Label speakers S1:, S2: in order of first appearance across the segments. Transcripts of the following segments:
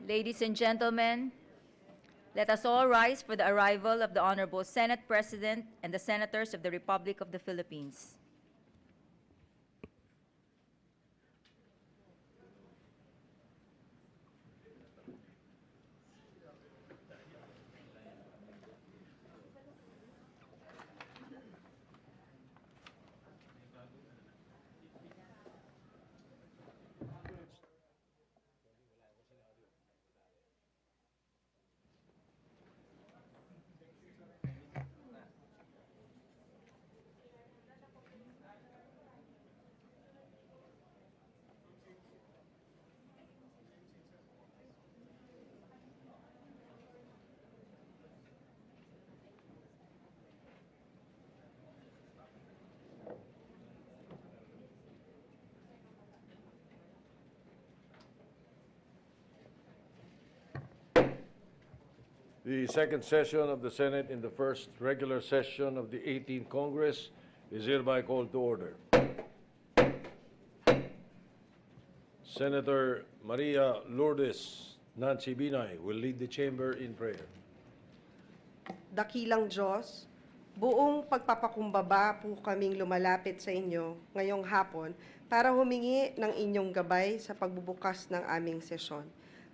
S1: Ladies and gentlemen, let us all rise for the arrival of the Honorable Senate President and the Senators of the Republic of the Philippines.
S2: The second session of the Senate in the first regular session of the 18th Congress is hereby called to order. Senator Maria Lourdes Nancy Binay will lead the chamber in prayer.
S3: Dakilang Diyos, buong pagpapakumbaba po kaming lumalapit sa inyo ngayong hapon para humingi ng inyong gabay sa pagbubukas ng aming sesyon.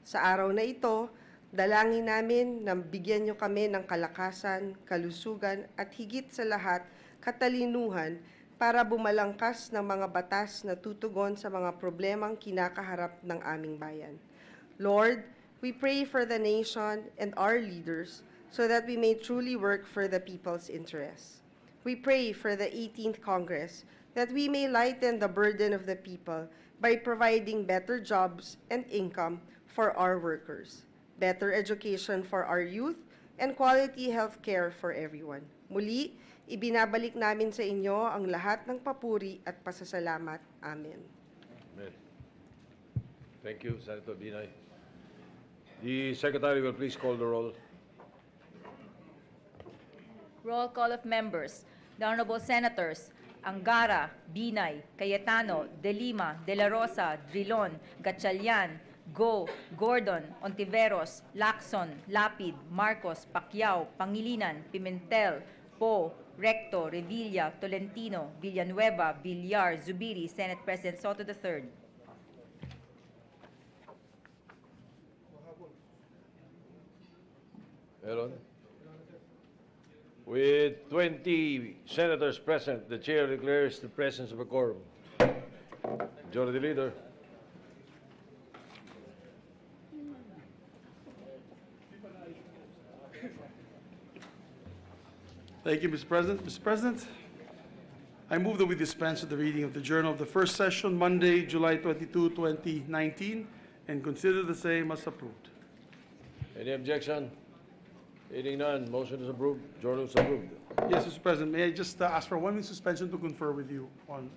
S3: Sa araw na ito, dalangin namin na bigyan niyo kami ng kalakasan, kalusugan at higit sa lahat, katalinuhan para bumalangkas ng mga batas na tutugon sa mga problemang kinakaharap ng aming bayan. Lord, we pray for the nation and our leaders so that we may truly work for the people's interests. We pray for the 18th Congress that we may lighten the burden of the people by providing better jobs and income for our workers, better education for our youth, and quality health care for everyone. Muli, ibinabalik namin sa inyo ang lahat ng papuri at pasasalamat. Amen.
S2: Amen. Thank you, Senator Binay. The Secretary will please call the roll.
S1: Roll call of members. The Honorable Senators Angara, Binay, Cayetano, De Lima, De La Rosa, Drilon, Gatchalian, Go, Gordon, Ontiveros, Lacson, Lapid, Marcos, Pacquiao, Pangilinan, Pimentel, Po, Recto, Revilla, Tolentino, Villanueva, Villar, Zubiri, Senate President Soto III.
S2: Meron? With 20 senators present, the chair declares the presence of a quorum. Majority Leader.
S4: Thank you, Mr. President. Mr. President, I move that we dispense with the reading of the journal of the first session, Monday, July 22, 2019, and consider the same as approved.
S2: Any objection? Hearing none, motion is approved. Journal is approved.
S4: Yes, Mr. President, may I just ask for 1 minute suspension to confer with you on...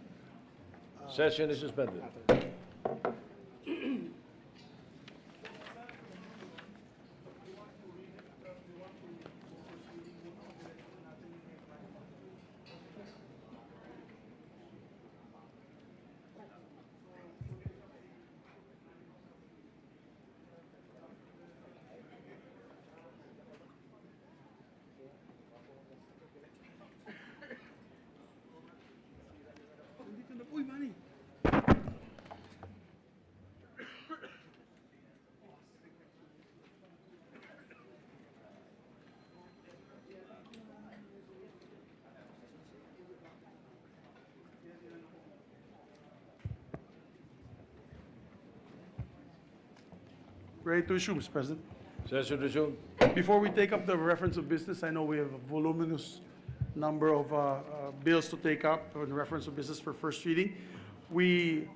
S2: Session is suspended.
S4: Uy, Manny. Ready to resume, Mr. President.
S2: Session resumed.
S4: Before we take up the reference of business, I know we have a voluminous number of bills to take up on reference of business for first reading. We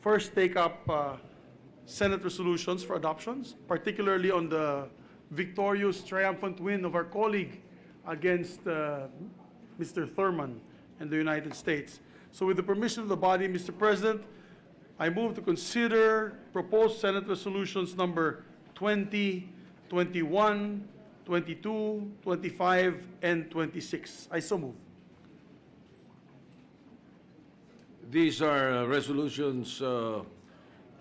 S4: first take up Senate resolutions for adoptions, particularly on the victorious, triumphant win of our colleague against Mr. Thurman and the United States. So with the permission of the body, Mr. President, I move to consider proposed Senate resolutions number 20, 21, 22, 25, and 26. I so move.
S2: These are resolutions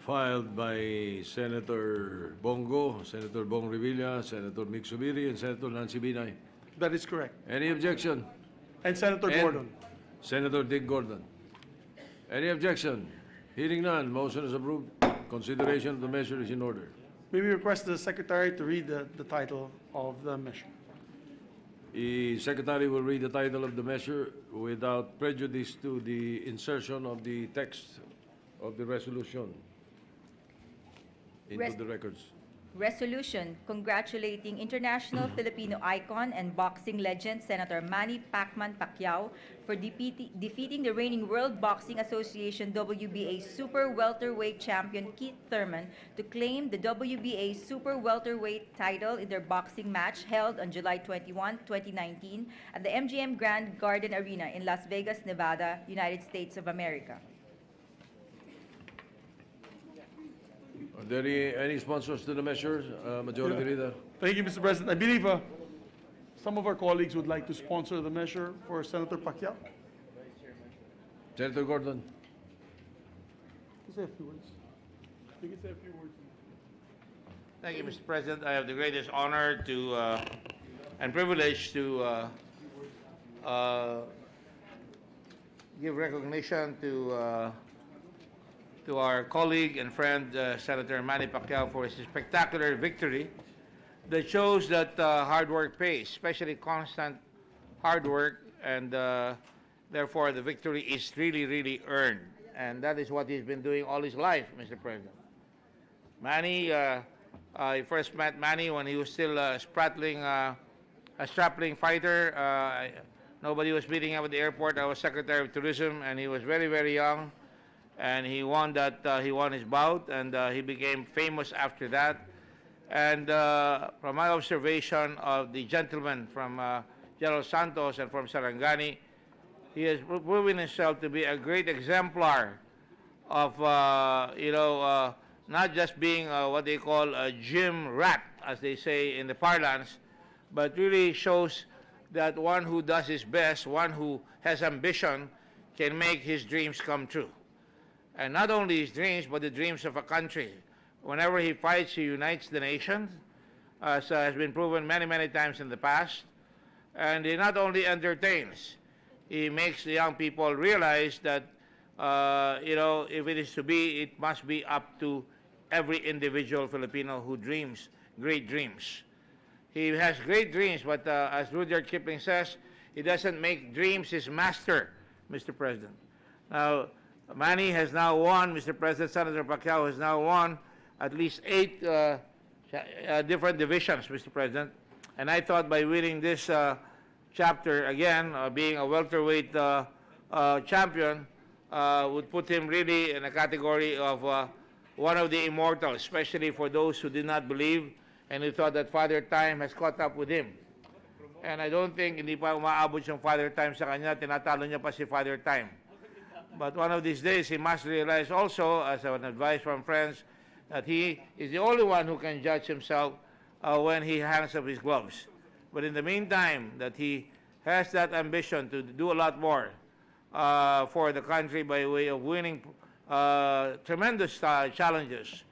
S2: filed by Senator Bongo, Senator Bong Revilla, Senator Mick Subiri, and Senator Nancy Binay.
S4: That is correct.
S2: Any objection?
S4: And Senator
S2: And
S4: Gordon.
S2: Senator Dick Gordon. Any objection? Hearing none, motion is approved. Consideration of the measure is in order.
S4: May we request the Secretary to read the title of the measure?
S2: The Secretary will read the title of the measure without prejudice to the insertion of the text of the resolution into
S1: Res-
S2: the records.
S1: Resolution congratulating international Filipino icon and boxing legend Senator Manny Pacquiao for defeating the reigning World Boxing Association WBA Super Welterweight champion Keith Thurman to claim the WBA Super Welterweight title in their boxing match held on July 21, 2019 at the MGM Grand Garden Arena in Las Vegas, Nevada, United States of America.
S2: Are there any sponsors to the measure? Majority Leader.
S4: Thank you, Mr. President. I believe some of our colleagues would like to sponsor the measure for Senator Pacquiao.
S2: Senator Gordon.
S4: You can say a few words. You can say a few words.
S5: Thank you, Mr. President. I have the greatest honor to and privilege to give recognition to our colleague and friend Senator Manny Pacquiao for his spectacular victory that shows that hard work pays, especially constant hard work, and therefore the victory is really, really earned. And that is what he's been doing all his life, Mr. President. Manny, I first met Manny when he was still a strapling fighter. Nobody was meeting him at the airport. I was Secretary of Tourism, and he was very, very young. And he won his bout, and he became famous after that. And from my observation of the gentleman from General Santos and from Sarangani, he has proven himself to be a great exemplar of, not just being what they call a gym rat, as they say in the parlance, but really shows that one who does his best, one who has ambition, can make his dreams come true. And not only his dreams, but the dreams of a country. Whenever he fights, he unites the nation, as has been proven many, many times in the past. And he not only entertains, he makes the young people realize that, if it is to be, it must be up to every individual Filipino who dreams great dreams. He has great dreams, but as Rudyard Kipling says, he doesn't make dreams his master, Mr. President. Now, Manny has now won, Mr. President, Senator Pacquiao has now won at least 8 different divisions, Mr. President. And I thought by winning this chapter again, being a welterweight champion, would put him really in a category of one of the immortals, especially for those who did not believe and who thought that Father Time has caught up with him. And I don't think hindi pa umaabot yung Father Time sa kanya, tinatalo niya pa si Father Time. But one of these days, he must realize also, as an advice from friends, that he is the only one who can judge himself when he hangs up his gloves. But in the meantime, that he has that ambition to do a lot more for the country by way of winning tremendous challenges.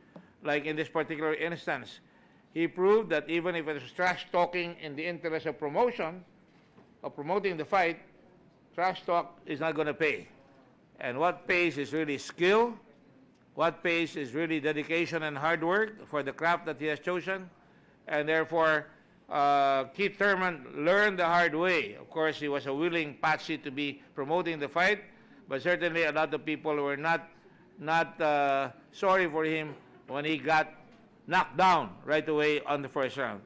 S5: Like in this particular instance, he proved that even if it is trash talking in the interest of promotion, of promoting the fight, trash talk is not going to pay. And what pays is really skill. What pays is really dedication and hard work for the craft that he has chosen. And therefore, Keith Thurman learned the hard way. Of course, he was a willing patsy to be promoting the fight, but certainly a lot of people were not sorry for him when he got knocked down right away on the first round.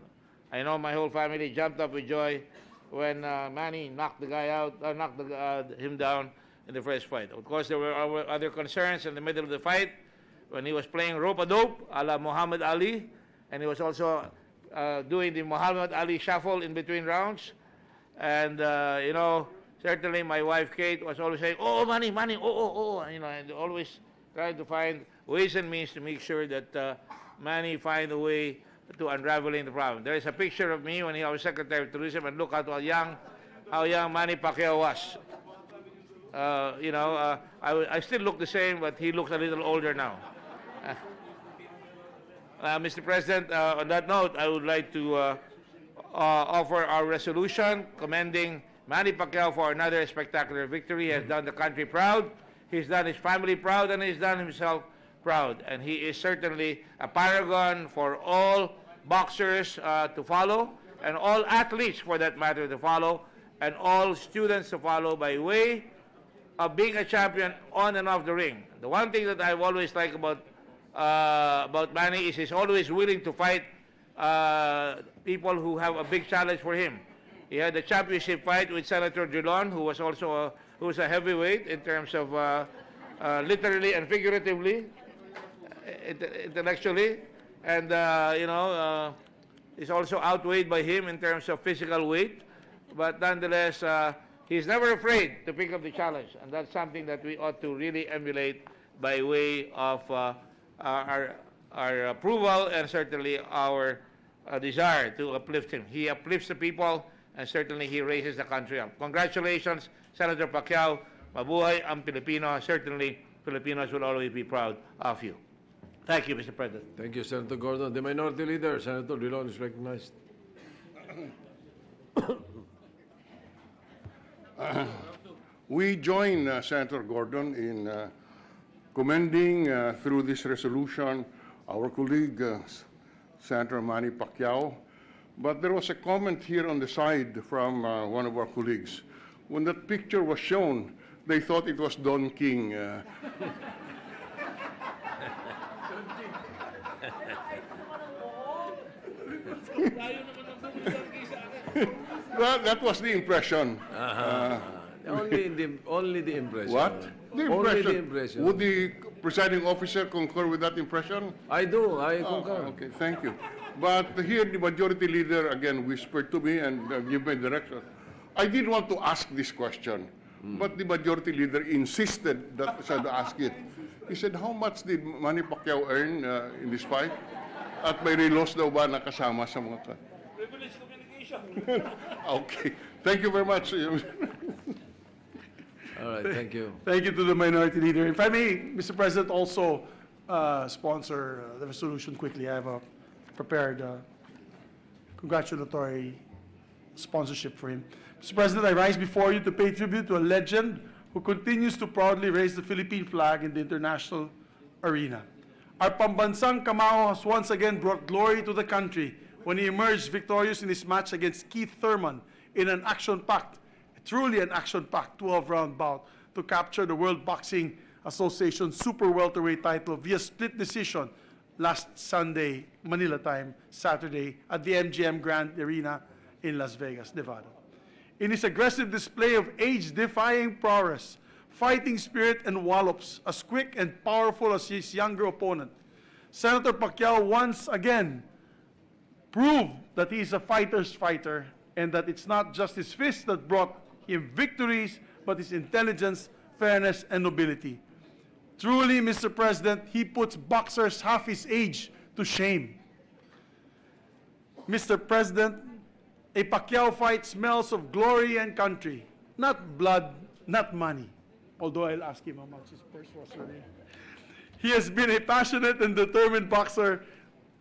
S5: I know my whole family jumped up with joy when Manny knocked the guy out, knocked him down in the first fight. Of course, there were other concerns in the middle of the fight when he was playing rope-a-dope a la Muhammad Ali, and he was also doing the Muhammad Ali shuffle in between rounds. And, certainly my wife Kate was always saying, oh, Manny, and always trying to find ways and means to make sure that Manny find a way to unraveling the problem. There is a picture of me when I was Secretary of Tourism, and look at how young Manny Pacquiao was. I still look the same, but he looks a little older now. Mr. President, on that note, I would like to offer our resolution commending Manny Pacquiao for another spectacular victory. He has done the country proud, he's done his family proud, and he's done himself proud. And he is certainly a paragon for all boxers to follow, and all athletes, for that matter, to follow, and all students to follow by way of being a champion on and off the ring. The one thing that I've always liked about Manny is he's always willing to fight people who have a big challenge for him. He had a championship fight with Senator Drilon, who was also a heavyweight in terms of literally and figuratively, intellectually, and is also outweighed by him in terms of physical weight. But nonetheless, he's never afraid to pick up the challenge, and that's something that we ought to really emulate by way of our approval and certainly our desire to uplift him. He uplifts the people, and certainly he raises the country up. Congratulations, Senator Pacquiao. Mabuhay ang Pilipino. Certainly, Filipinos will always be proud of you. Thank you, Mr. President.
S2: Thank you, Senator Gordon. The Minority Leader, Senator Drilon, is recognized.
S6: We join Senator Gordon in commending through this resolution our colleague Senator Manny Pacquiao. But there was a comment here on the side from one of our colleagues. When that picture was shown, they thought it was Don King. Well, that was the impression.
S2: Only the impression.
S6: What? The
S2: Only
S6: impression.
S2: the impression.
S6: Would the presiding officer concur with that impression?
S2: I do. I concur.
S6: Okay, thank you. But here, the majority leader again whispered to me and gave me direction. I didn't want to ask this question, but the majority leader insisted that I should ask it. He said, how much did Manny Pacquiao earn in this fight? At may reloss daw ba nakasama sa mga privilege communication. Okay. Thank you very much.
S2: All right, thank you.
S4: Thank you to the Minority Leader. If I may, Mr. President, also sponsor the resolution quickly. I have a prepared congratulatory sponsorship for him. Mr. President, I rise before you to pay tribute to a legend who continues to proudly raise the Philippine flag in the international arena. Our pambansang kamao has once again brought glory to the country when he emerged victorious in his match against Keith Thurman in an action-packed, truly an action-packed 12-round bout to capture the World Boxing Association super welterweight title via split decision last Sunday, Manila time, Saturday, at the MGM Grand Arena in Las Vegas, Nevada. In his aggressive display of age-defying prowess, fighting spirit, and wallops, as quick and powerful as his younger opponent, Senator Pacquiao once again proved that he is a fighter's fighter and that it's not just his fist that brought him victories, but his intelligence, fairness, and nobility. Truly, Mr. President, he puts boxers half his age to shame. Mr. President, a Pacquiao fight smells of glory and country, not blood, not money. Although I'll ask him how much his purse was today. He has been a passionate and determined boxer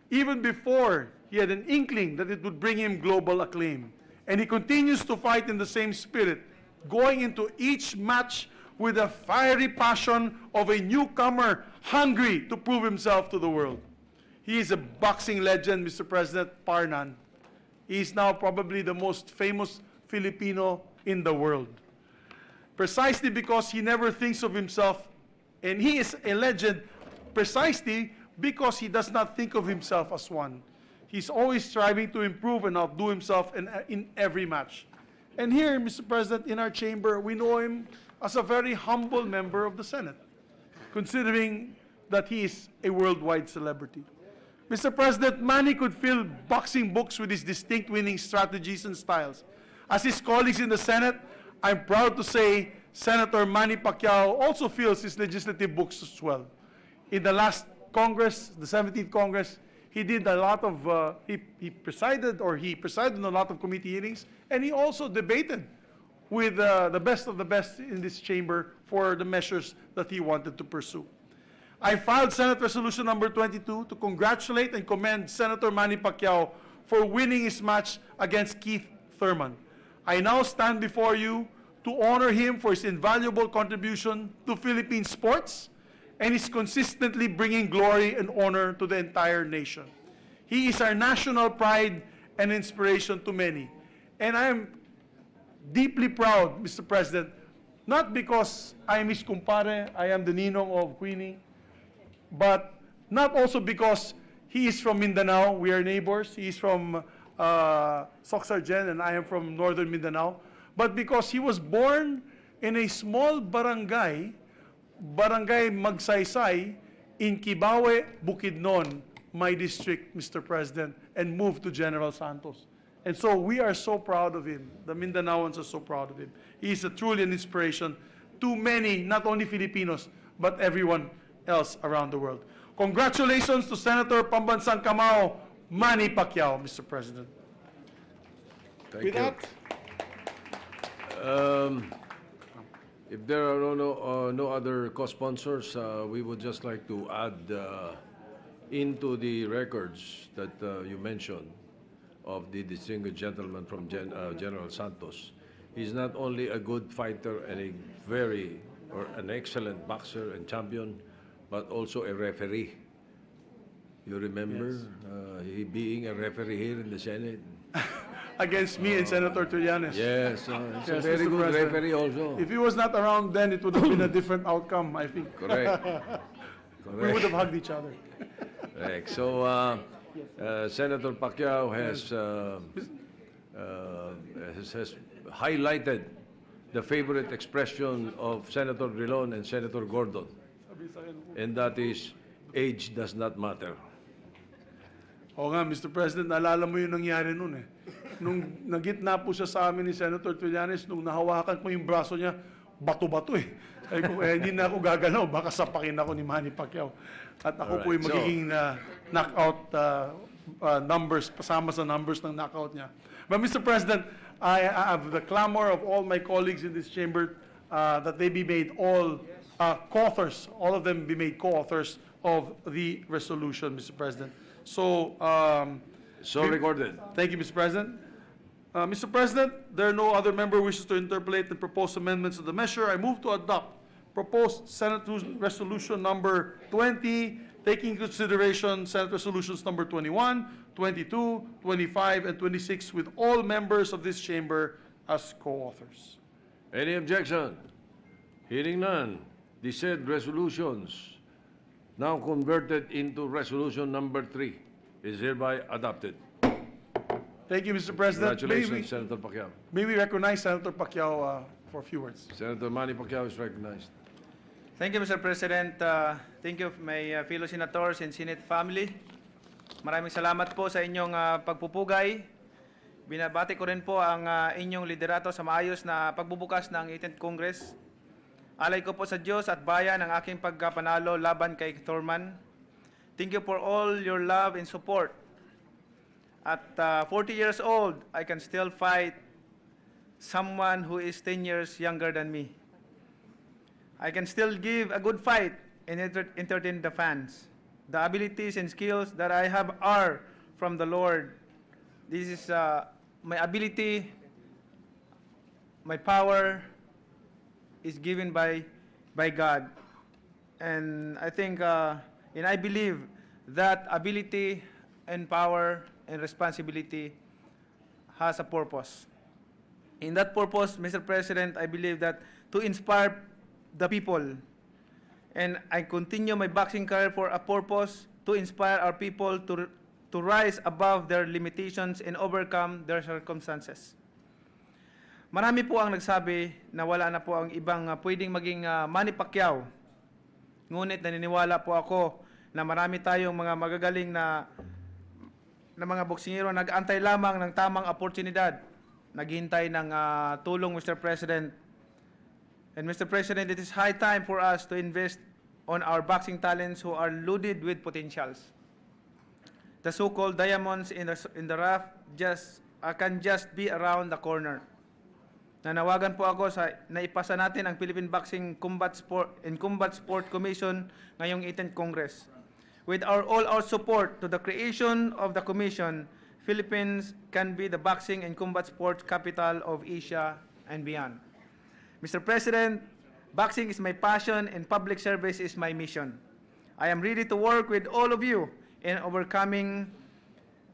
S4: even before he had an inkling that it would bring him global acclaim. And he continues to fight in the same spirit, going into each match with the fiery passion of a newcomer hungry to prove himself to the world. He is a boxing legend, Mr. President, par none. He is now probably the most famous Filipino in the world. Precisely because he never thinks of himself, and he is a legend precisely because he does not think of himself as one. He's always striving to improve and outdo himself in every match. And here, Mr. President, in our chamber, we know him as a very humble member of the Senate, considering that he is a worldwide celebrity. Mr. President, Manny could fill boxing books with his distinct winning strategies and styles. As his colleagues in the Senate, I'm proud to say Senator Manny Pacquiao also fills his legislative books as well. In the last Congress, the 17th Congress, he did a lot of, he presided on a lot of committee hearings, and he also debated with the best of the best in this chamber for the measures that he wanted to pursue. I filed Senate Resolution number 22 to congratulate and commend Senator Manny Pacquiao for winning his match against Keith Thurman. I now stand before you to honor him for his invaluable contribution to Philippine sports and is consistently bringing glory and honor to the entire nation. He is our national pride and inspiration to many. And I am deeply proud, Mr. President, not because I am his kumpare, I am the ninong of Queenie, but not also because he is from Mindanao, we are neighbors, he is from Soxargen and I am from northern Mindanao, but because he was born in a small barangay, Barangay Magsaysay, in Kibawe, Bukidnon, my district, Mr. President, and moved to General Santos. And so we are so proud of him. The Mindanaoans are so proud of him. He is truly an inspiration to many, not only Filipinos, but everyone else around the world. Congratulations to Senator Pambansang Kamao, Manny Pacquiao, Mr. President.
S2: Thank
S4: With
S2: you.
S4: that,
S2: If there are no other co-sponsors, we would just like to add into the records that you mentioned of the distinguished gentleman from General Santos. He's not only a good fighter and an excellent boxer and champion, but also a referee. You remember he being a referee here in the Senate?
S4: against me and Senator Trillanes.
S2: Yes, he's a
S4: Yes,
S2: very
S4: Mr.
S2: good
S4: President.
S2: referee also.
S4: If he was not around then, it would have been a different outcome, I think.
S2: Correct.
S4: We would have hugged each other.
S2: Correct. So, Senator Pacquiao has highlighted the favorite expression of Senator Drilon and Senator Gordon, and that is, age does not matter.
S4: Oo nga, Mr. President, naalala mo yung nangyari nun eh. Nung nagitna po siya sa amin ni Senator Trillanes, nung nahawakan ko yung braso niya, bato-bato eh. Sabi ko, hindi na ako gagalaw, baka sapakin ako ni Manny Pacquiao. At ako po yung
S2: Alright,
S4: magiging knockout numbers, pasama sa numbers ng knockout niya. But Mr. President, I have the clamor of all my colleagues in this chamber that they be made all co-authors, all of them be made co-authors of the resolution, Mr. President. So,
S2: So recorded.
S4: thank you, Mr. President. Mr. President, there are no other member wishes to interpolate and propose amendments to the measure. I move to adopt proposed Senate Resolution number 20, taking into consideration Senate Resolutions number 21, 22, 25, and 26 with all members of this chamber as co-authors.
S2: Any objection? Hearing none, the said resolutions, now converted into resolution number 3, is hereby adopted.
S4: Thank you, Mr. President.
S2: Congratulations, Senator Pacquiao.
S4: May we recognize Senator Pacquiao for a few words.
S2: Senator Manny Pacquiao is recognized.
S7: Thank you, Mr. President. Thank you, my fellow senators and Senate family. Maraming salamat po sa inyong pagpupugay. Binabati ko rin po ang inyong liderato sa maayos na pagbubukas ng 18th Congress. Alay ko po sa Diyos at bayan ang aking pagkapanalo laban kay Thurman. Thank you for all your love and support. At 40 years old, I can still fight someone who is 10 years younger than me. I can still give a good fight and entertain the fans. The abilities and skills that I have are from the Lord. This is my ability, my power is given by God. And I think, and I believe that ability and power and responsibility has a purpose. In that purpose, Mr. President, I believe that to inspire the people, and I continue my boxing career for a purpose to inspire our people to rise above their limitations and overcome their circumstances. Marami po ang nagsabi na wala na po ang ibang pwedeng maging Manny Pacquiao. Ngunit naniniwala po ako na marami tayong mga magagaling na mga boksingero nag-antay lamang ng tamang oportunidad, naghihintay ng tulong, Mr. President. And Mr. President, it is high time for us to invest on our boxing talents who are loaded with potentials. The so-called diamonds in the rough can just be around the corner. nanawagan po ako sa naipasa natin ang Philippine Boxing Combat Sport Commission ngayong 18th Congress. With all our support to the creation of the commission, Philippines can be the boxing and combat sports capital of Asia and beyond. Mr. President, boxing is my passion and public service is my mission. I am ready to work with all of you in overcoming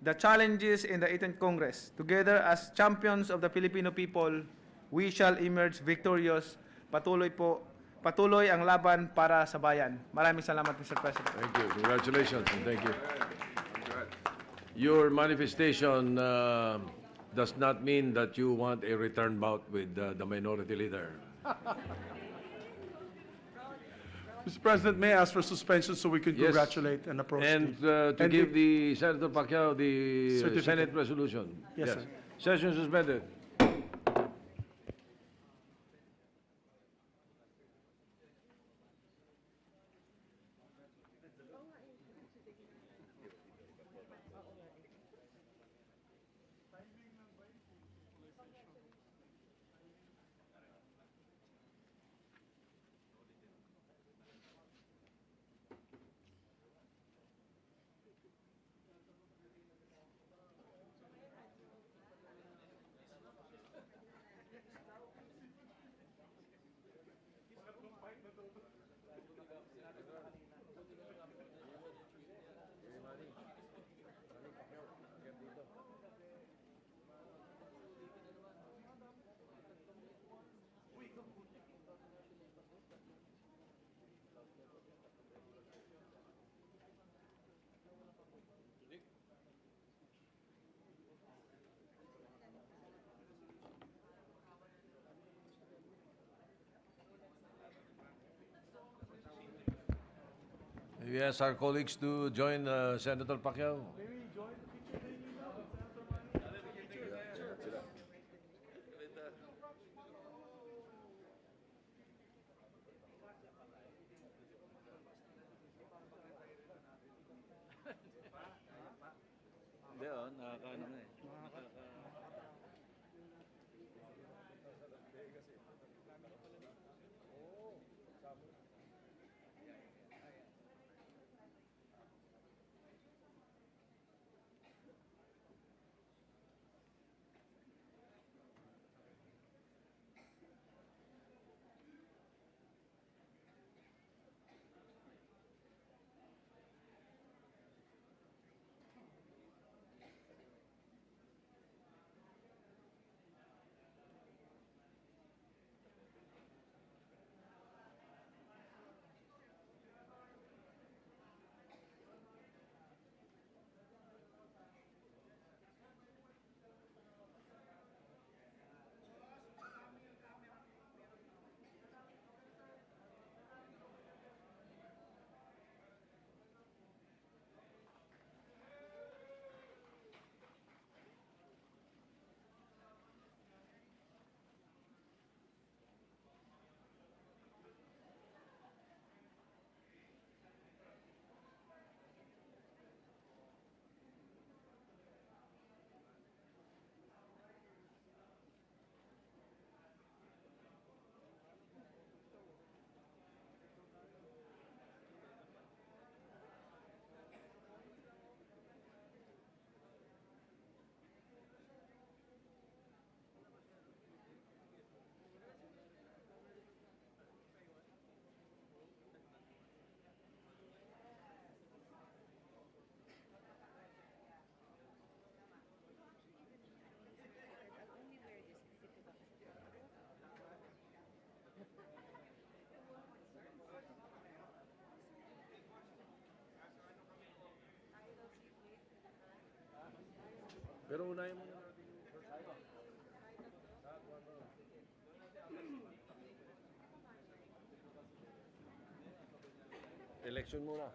S7: the challenges in the 18th Congress. Together as champions of the Filipino people, we shall emerge victorious. Patuloy ang laban para sa bayan. Maraming salamat, Mr. President.
S2: Thank you. Congratulations and thank you. Your manifestation does not mean that you want a return bout with the minority leader.
S4: Mr. President, may I ask for suspension so we can
S2: Yes.
S4: congratulate and approach
S2: And
S4: the...
S2: to give the Senator Pacquiao the
S4: Certificate.
S2: Senate resolution.
S4: Yes, sir.
S2: Session suspended. We ask our colleagues to join Senator Pacquiao. Pero unahin mo na natin yung first item. Election muna.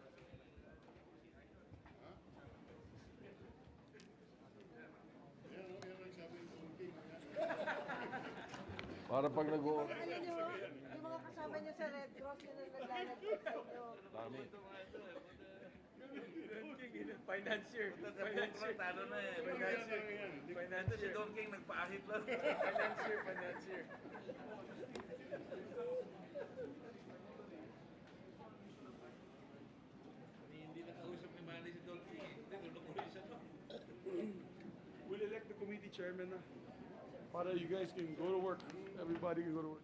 S2: Para pag nag-o...
S3: Yung mga kasama niyo sa Red Cross na naglalagay sa inyo.
S2: Dami.
S7: Financier. Financier. Financier. Si Don King nagpaahit lang. Financier. Hindi nakausap ni Manny si Don King. Hindi tulog siya, no?
S4: We'll elect the committee chairman na. Para you guys can go to work. Everybody can go to work.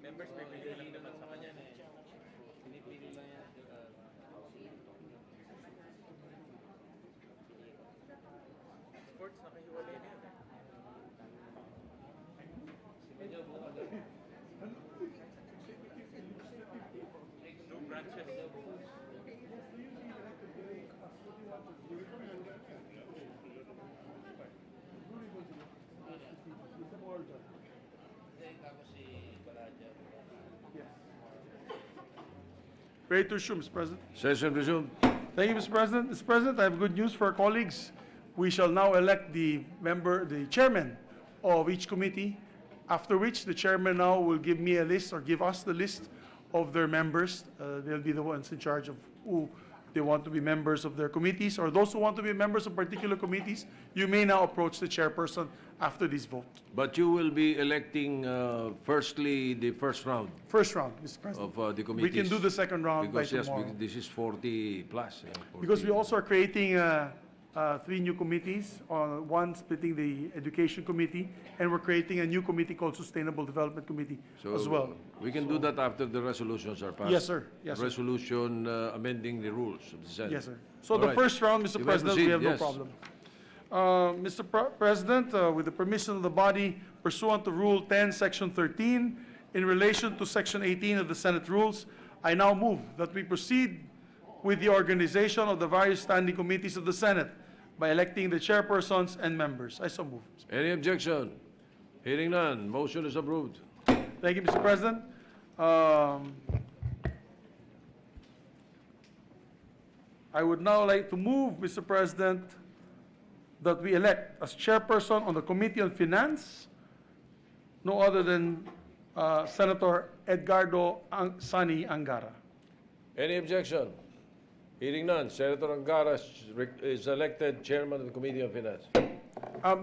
S7: Members may bigay lang naman sa kanya eh. Pinipili lang yan. Sports, nakahiwalay na yan. No branches.
S4: Ready to resume, Mr. President.
S2: Session resumed.
S4: Thank you, Mr. President. Mr. President, I have good news for our colleagues. We shall now elect the chairman of each committee, after which the chairman now will give me a list or give us the list of their members. They'll be the ones in charge of who they want to be members of their committees, or those who want to be members of particular committees. You may now approach the chairperson after this vote.
S2: But you will be electing firstly the first round
S4: First round, Mr. President.
S2: of the
S4: We
S2: committees.
S4: can do the second round by
S2: Because yes,
S4: tomorrow.
S2: this is 40 plus.
S4: Because we
S2: 40.
S4: also are creating 3 new committees, one splitting the Education Committee, and we're creating a new committee called Sustainable Development Committee as well.
S2: We can do that after the resolutions are passed.
S4: Yes, sir. Yes, sir.
S2: Resolution amending the rules of the Senate.
S4: Yes, sir. So
S2: All
S4: the
S2: right.
S4: first round, Mr.
S2: You may
S4: President, we
S2: proceed,
S4: have no
S2: yes.
S4: problem. Mr. President, with the permission of the body pursuant to Rule 10, Section 13, in relation to Section 18 of the Senate Rules, I now move that we proceed with the organization of the various standing committees of the Senate by electing the chairpersons and members. I so move.
S2: Any objection? Hearing none, motion is approved.
S4: Thank you, Mr. President. I would now like to move, Mr. President, that we elect as chairperson on the Committee on Finance, no other than Senator Edgardo Sani Angara.
S2: Any objection? Hearing none, Senator Angara is elected chairman of the Committee on Finance.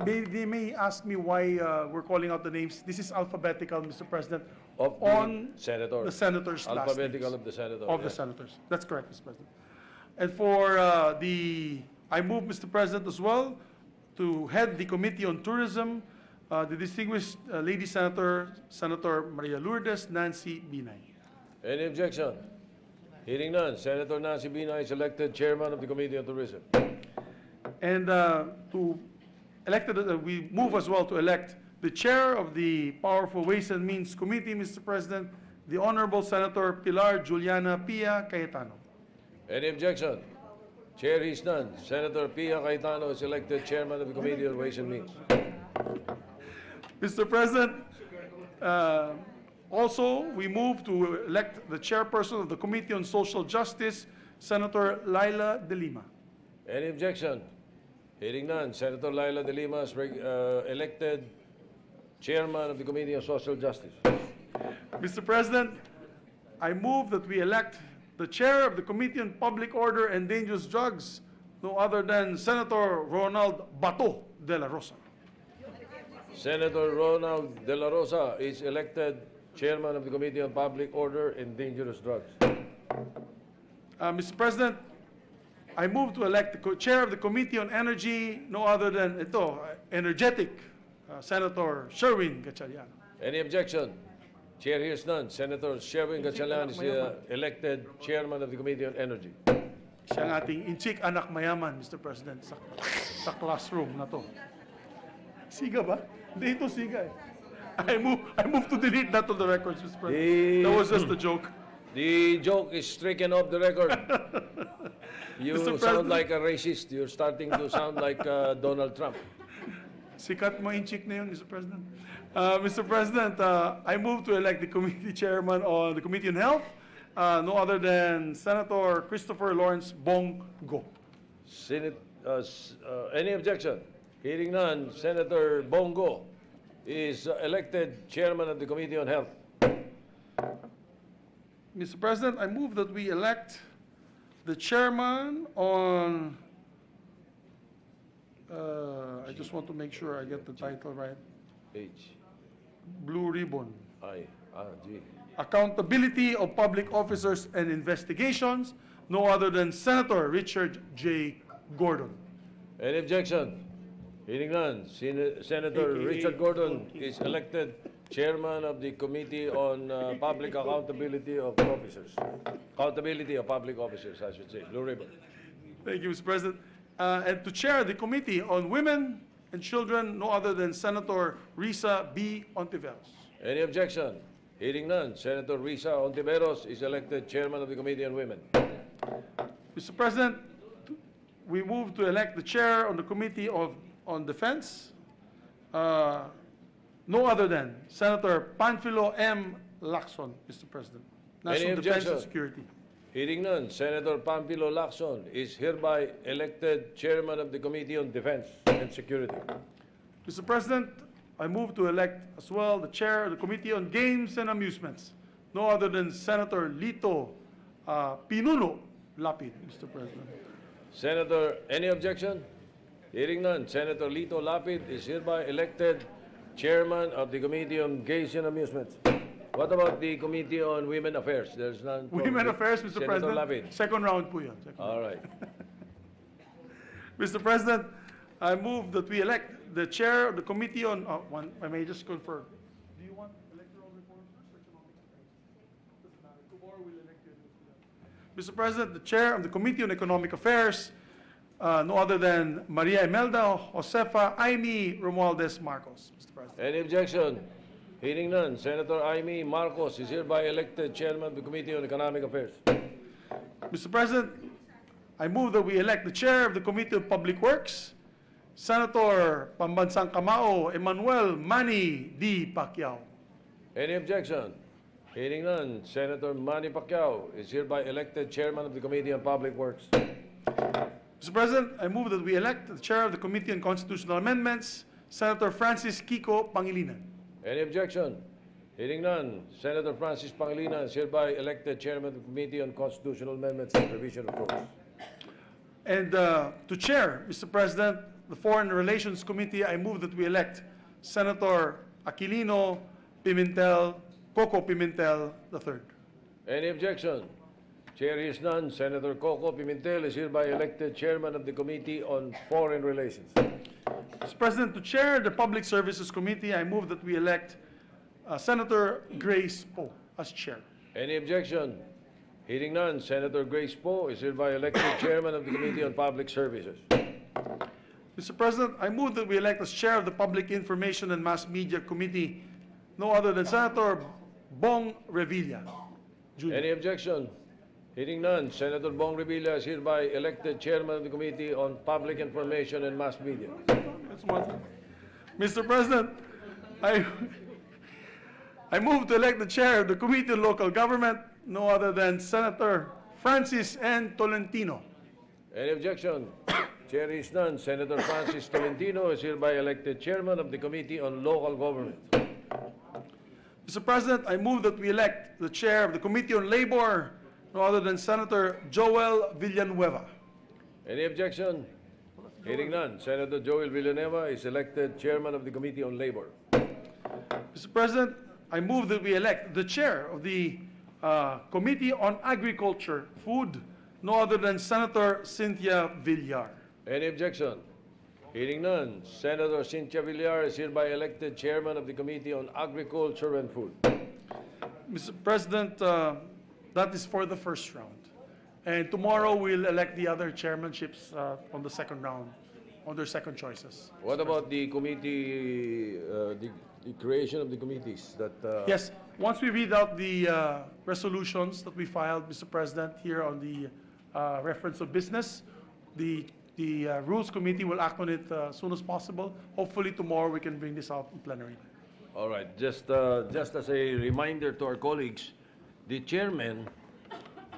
S4: They may ask me why we're calling out the names. This is alphabetical, Mr. President,
S2: Of
S4: on
S2: the senators.
S4: the senators' last
S2: Alphabetical
S4: names.
S2: of the senators.
S4: Of the
S2: yes.
S4: senators. That's correct, Mr. President. And for I move, Mr. President, as well, to head the Committee on Tourism, the distinguished Lady Senator, Senator Maria Lourdes Nancy Binay.
S2: Any objection? Hearing none, Senator Nancy Binay is elected chairman of the Committee on Tourism.
S4: And we move as well to elect the chair of the powerful Ways and Means Committee, Mr. President, the Honorable Senator Pilar Juliana Pia Cayetano.
S2: Any objection? Chair is none. Senator Pia Cayetano is elected chairman of the Committee on Ways and Means.
S4: Mr. President, also, we move to elect the chairperson of the Committee on Social Justice, Senator Laila De Lima.
S2: Any objection? Hearing none, Senator Laila De Lima is elected chairman of the Committee on Social Justice.
S4: Mr. President, I move that we elect the chair of the Committee on Public Order and Dangerous Drugs, no other than Senator Ronald Bato de la Rosa.
S2: Senator Ronald De La Rosa is elected chairman of the Committee on Public Order and Dangerous Drugs.
S4: Mr. President, I move to elect the chair of the Committee on Energy, no other than energetic, Senator Sherwin Gatchalian.
S2: Any objection? Chair hears none. Senator Sherwin Gatchalian is elected chairman of the Committee on Energy.
S4: Siya ang ating inchik anak mayaman, Mr. President, sa classroom na to. Siga ba? Hindi ito siga eh. I move to delete that on the records, Mr. President. That was just a joke.
S2: The joke is stricken off the record. You
S4: Mr.
S2: sound
S4: President.
S2: like a racist. You're starting to sound like Donald Trump.
S4: Sikat mo inchik na yun, Mr. President. Mr. President, I move to elect the committee chairman on the Committee on Health, no other than Senator Christopher Lawrence Bongo.
S2: Any objection? Hearing none, Senator Bongo is elected Chairman of the Committee on Health.
S4: Mr. President, I move that we elect the chairman on, I just want to make sure I get the title right,
S2: H,
S4: Blue Ribbon.
S2: I, G.
S4: Accountability of Public Officers and Investigations, no other than Senator Richard J. Gordon.
S2: Any objection? Hearing none, Senator Richard Gordon is elected Chairman of the Committee on Public Accountability of Officers. Accountability of Public Officers, I should say. Blue Ribbon.
S4: Thank you, Mr. President. And to chair the Committee on Women and Children, no other than Senator Risa B. Ontiveros.
S2: Any objection? Hearing none, Senator Risa Ontiveros is elected Chairman of the Committee on Women.
S4: Mr. President, we move to elect the chair on the Committee on Defense, no other than Senator Panfilo M. Lacson, Mr. President. National Defense
S2: objection?
S4: and Security.
S2: Hearing none, Senator Pampilo Lacson is hereby elected Chairman of the Committee on Defense and Security.
S4: Mr. President, I move to elect as well the chair of the Committee on Games and Amusements, no other than Senator Lito Pinuno Lapid, Mr. President.
S2: Senator, any objection? Hearing none, Senator Lito Lapid is hereby elected Chairman of the Committee on Games and Amusements. What about the Committee on Women Affairs? There's none. from
S4: Women Affairs, Mr.
S2: Senator
S4: President.
S2: Lapid.
S4: Second round po yun. Second
S2: All right.
S4: Mr. President, I move that we elect the chair of the Committee on, I may just confirm. Do you want electoral reforms or economic affairs? Doesn't matter. Tomorrow we'll elect you. Mr. President, the chair of the Committee on Economic Affairs, no other than Maria Imelda Josefa Aimee Romualdez Marcos, Mr. President.
S2: Any objection? Hearing none, Senator Aimee Marcos is hereby elected Chairman of the Committee on Economic Affairs.
S4: Mr. President, I move that we elect the chair of the Committee on Public Works, Senator Pambansang Kamao Emmanuel Manny D. Pacquiao.
S2: Any objection? Hearing none, Senator Manny Pacquiao is hereby elected Chairman of the Committee on Public Works.
S4: Mr. President, I move that we elect the chair of the Committee on Constitutional Amendments, Senator Francis Kiko Pangilinan.
S2: Any objection? Hearing none, Senator Francis Pangilinan is hereby elected Chairman of the Committee on Constitutional Amendments and Revision of Rules.
S4: And to chair, Mr. President, the Foreign Relations Committee, I move that we elect Senator Aquilino Pimentel, Coco Pimentel III.
S2: Any objection? Chair is none. Senator Coco Pimentel is hereby elected Chairman of the Committee on Foreign Relations.
S4: Mr. President, to chair the Public Services Committee, I move that we elect Senator Grace Poe as chair.
S2: Any objection? Hearing none, Senator Grace Poe is hereby elected Chairman of the Committee on Public Services.
S4: Mr. President, I move that we elect as chair of the Public Information and Mass Media Committee, no other than Senator Bong Revilla, Jr.
S2: Any objection? Hearing none, Senator Bong Revilla is hereby elected Chairman of the Committee on Public Information and Mass Media.
S4: That's one. Mr. President, I move to elect the chair of the Committee on Local Government, no other than Senator Francis N. Tolentino.
S2: Any objection? Chair is none. Senator Francis Tolentino is hereby elected Chairman of the Committee on Local Government.
S4: Mr. President, I move that we elect the chair of the Committee on Labor, no other than Senator Joel Villanueva.
S2: Any objection? Hearing none, Senator Joel Villanueva is elected Chairman of the Committee on Labor.
S4: Mr. President, I move that we elect the chair of the Committee on Agriculture, Food, no other than Senator Cynthia Villar.
S2: Any objection? Hearing none, Senator Cynthia Villar is hereby elected Chairman of the Committee on Agriculture and Food.
S4: Mr. President, that is for the first round. And tomorrow we'll elect the other chairmanships on the second round, on their second choices.
S2: What about the committee, the creation of the committees that...
S4: Yes, once we read out the resolutions that we filed, Mr. President, here on the reference of business, the Rules Committee will act on it as soon as possible. Hopefully tomorrow we can bring this out in plenary.
S2: All right, just as a reminder to our colleagues, the chairman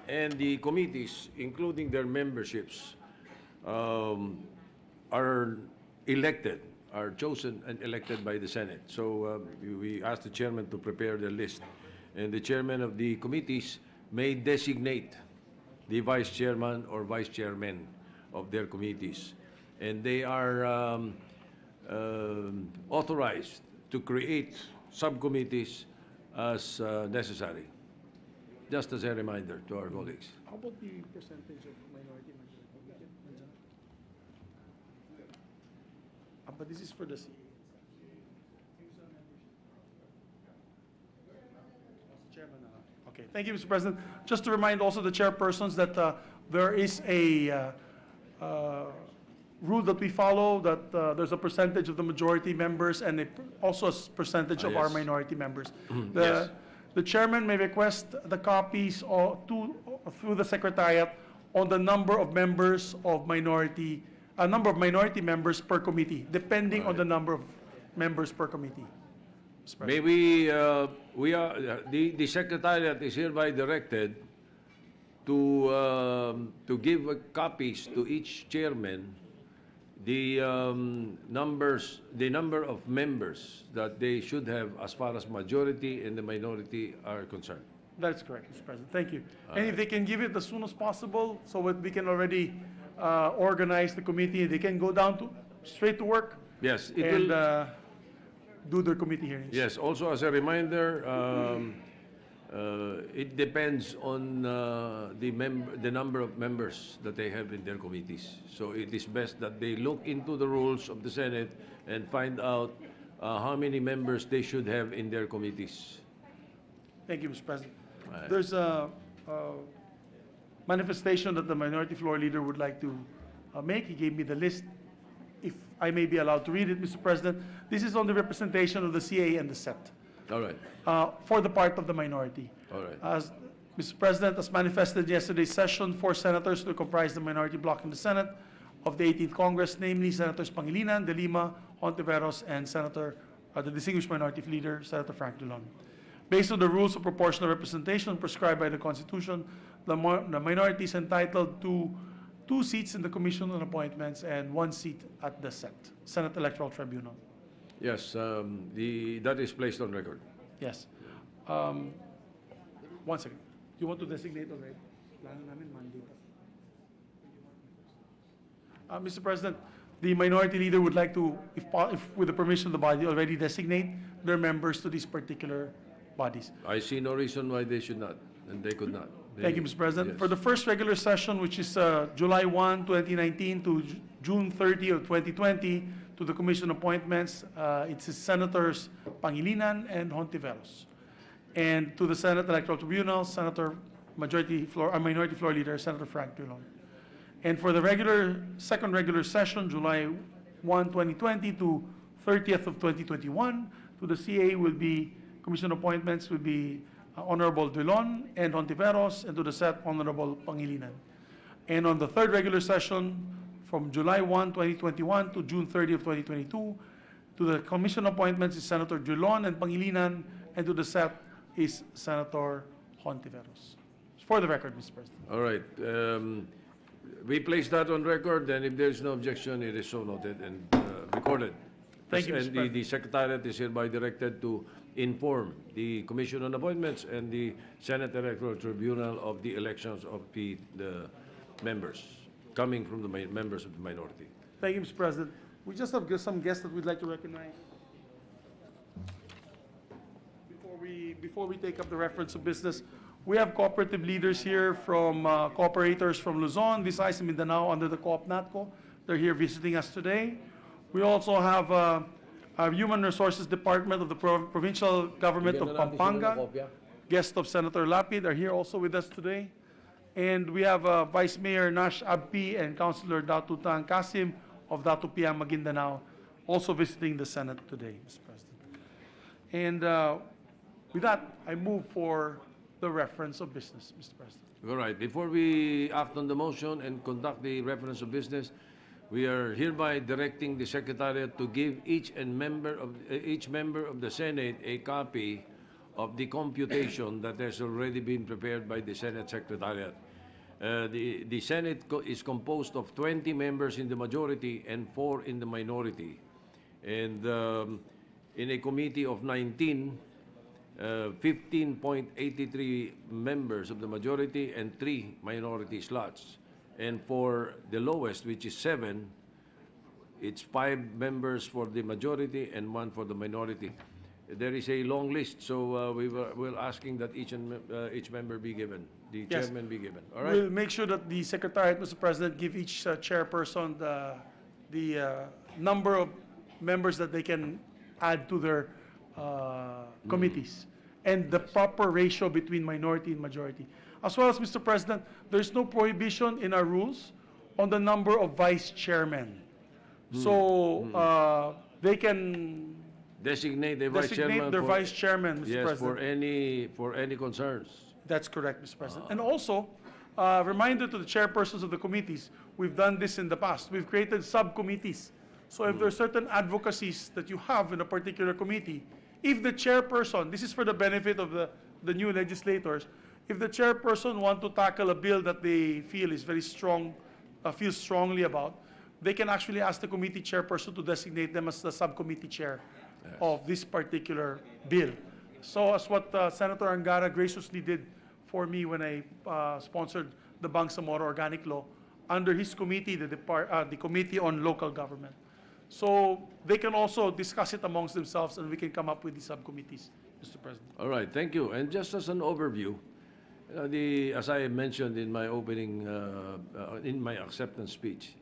S2: and the committees, including their memberships, are elected, are chosen and elected by the Senate. So we asked the chairman to prepare the list. And the chairman of the committees may designate the vice chairman or vice chairman of their committees. And they are authorized to create subcommittees as necessary. Just as a reminder to our colleagues.
S4: How about the percentage of minority members? But this is for the Chairman. Okay, thank you, Mr. President. Just to remind also the chairpersons that there is a rule that we follow, that there's a percentage of the majority members and also a percentage of our
S2: Yes.
S4: minority members.
S2: Yes.
S4: The chairman may request the copies through the secretariat on the number of members of minority, a number of minority members per committee, depending on
S2: Right.
S4: the number of members per committee. Mr. President.
S2: May we are, the secretariat is hereby directed to give copies to each chairman the number of members that they should have as far as majority and the minority are concerned.
S4: That's correct, Mr. President. Thank you. And if they can give it as soon as possible, so that we can already organize the committee, they can go down to, straight to work
S2: Yes, it
S4: and
S2: will.
S4: do their committee hearings.
S2: Yes, also as a reminder, it depends on the number of members that they have in their committees. So it is best that they look into the rules of the Senate and find out how many members they should have in their committees.
S4: Thank you, Mr. President.
S2: Right.
S4: There's a manifestation that the minority floor leader would like to make. He gave me the list. If I may be allowed to read it, Mr. President, this is on the representation of the CA and the SET
S2: All right,
S4: for the part of the minority.
S2: all right.
S4: As Mr. President, as manifested in yesterday's session, 4 senators to comprise the minority bloc in the Senate of the 18th Congress, namely Senators Pangilinan, De Lima, Hontiveros, and the distinguished minority leader, Senator Frank Dulon. Based on the rules of proportional representation prescribed by the Constitution, the minority is entitled to 2 seats in the Commission on Appointments and 1 seat at the Senate Electoral Tribunal.
S2: Yes, that is placed on record.
S4: Yes. 1 second. You want to designate already? Plano namin Monday pa. Mr. President, the minority leader would like to, if with the permission of the body, already designate their members to these particular bodies.
S2: I see no reason why they should not, and they could not.
S4: Thank you, Mr. President.
S2: Yes.
S4: For the first regular session, which is July 1, 2019 to June 30 of 2020, to the Commission appointments, it's Senators Pangilinan and Hontiveros. And to the Senate Electoral Tribunal, Minority Floor Leader, Senator Frank Dulon. And for the second regular session, July 1, 2020 to 30th of 2021, to the CA will be, Commission appointments will be Honorable Dulon and Hontiveros, and to the SET, Honorable Pangilinan. And on the third regular session, from July 1, 2021 to June 30 of 2022, to the Commission appointments is Senator Dulon and Pangilinan, and to the SET is Senator Hontiveros. For the record, Mr. President.
S2: All right. We place that on record, and if there is no objection, it is so noted and recorded.
S4: Thank you, Mr.
S2: And
S4: President.
S2: the Secretariat is hereby directed to inform the Commission on Appointments and the Senate Electoral Tribunal of the elections of the members coming from the members of the minority.
S4: Thank you, Mr. President. We just have some guests that we'd like to recognize. Before we take up the reference of business, we have cooperative leaders here from cooperators from Luzon, Visayas, and Mindanao under the Co-op-NATCO. They're here visiting us today. We also have our Human Resources Department of the Provincial Government of Pampanga. Guest of Senator Lapid are here also with us today. And we have Vice Mayor Nash Abpi and Councilor Datu Tan Kasim of Datu Piang, Maguindanao, also visiting the Senate today, Mr. President. And with that, I move for the reference of business, Mr. President.
S2: All right. Before we act on the motion and conduct the reference of business, we are hereby directing the Secretariat to give each member of the Senate a copy of the computation that has already been prepared by the Senate Secretariat. The Senate is composed of 20 members in the majority and 4 in the minority. And in a committee of 19, 15.83 members of the majority and 3 minority slots. And for the lowest, which is 7, it's 5 members for the majority and 1 for the minority. There is a long list, so we're asking that each member be given, the
S4: Yes.
S2: chairman be given. All right?
S4: We'll make sure that the Secretariat, Mr. President, give each chairperson the number of members that they can add to their committees, and the proper ratio between minority and majority. As well as, Mr. President, there's no prohibition in our rules on the number of vice chairmen. So they can
S2: Designate the vice chairman.
S4: designate their vice chairman, Mr.
S2: Yes,
S4: President.
S2: for any concerns.
S4: That's correct, Mr. President. And also, reminder to the chairpersons of the committees, we've done this in the past. We've created subcommittees. So if there are certain advocacies that you have in a particular committee, if the chairperson, this is for the benefit of the new legislators, if the chairperson want to tackle a bill that they feel is very strong, feel strongly about, they can actually ask the committee chairperson to designate them as the subcommittee chair of this particular bill. So as what Senator Angara graciously did for me when I sponsored the Bangsamoro Organic Law under his committee, the Committee on Local Government. So they can also discuss it amongst themselves, and we can come up with the subcommittees, Mr. President.
S2: All right, thank you. And just as an overview, as I mentioned in my opening, in my acceptance speech,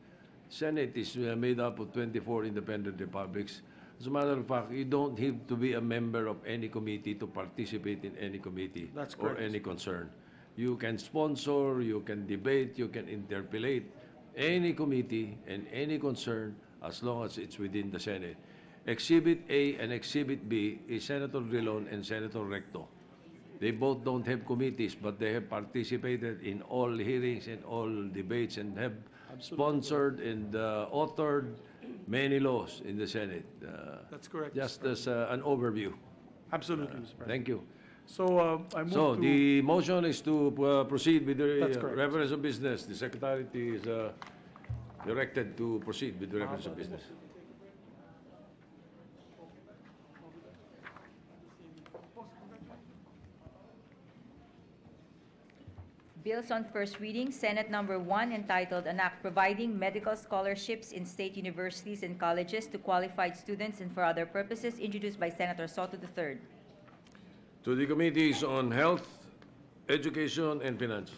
S2: Senate is made up of 24 independent republics. As a matter of fact, you don't have to be a member of any committee to participate in any committee.
S4: That's
S2: or
S4: correct.
S2: any concern. You can sponsor, you can debate, you can interpellate any committee and any concern as long as it's within the Senate. Exhibit A and Exhibit B is Senator Drilon and Senator Recto. They both don't have committees, but they have participated in all hearings and all debates and have sponsored and authored many laws in the Senate.
S4: That's correct.
S2: Just as an overview.
S4: Absolutely, Mr. President.
S2: Thank you.
S4: So I move
S2: So
S4: to...
S2: the motion is to proceed with the
S4: That's correct.
S2: reference of business. The Secretary is directed to proceed with the reference of business.
S1: Bills on first reading, Senate Number 1, entitled An Act Providing Medical Scholarships in State Universities and Colleges to Qualified Students and for Other Purposes, introduced by Senator Soto III.
S2: To the Committees on Health, Education, and Finance.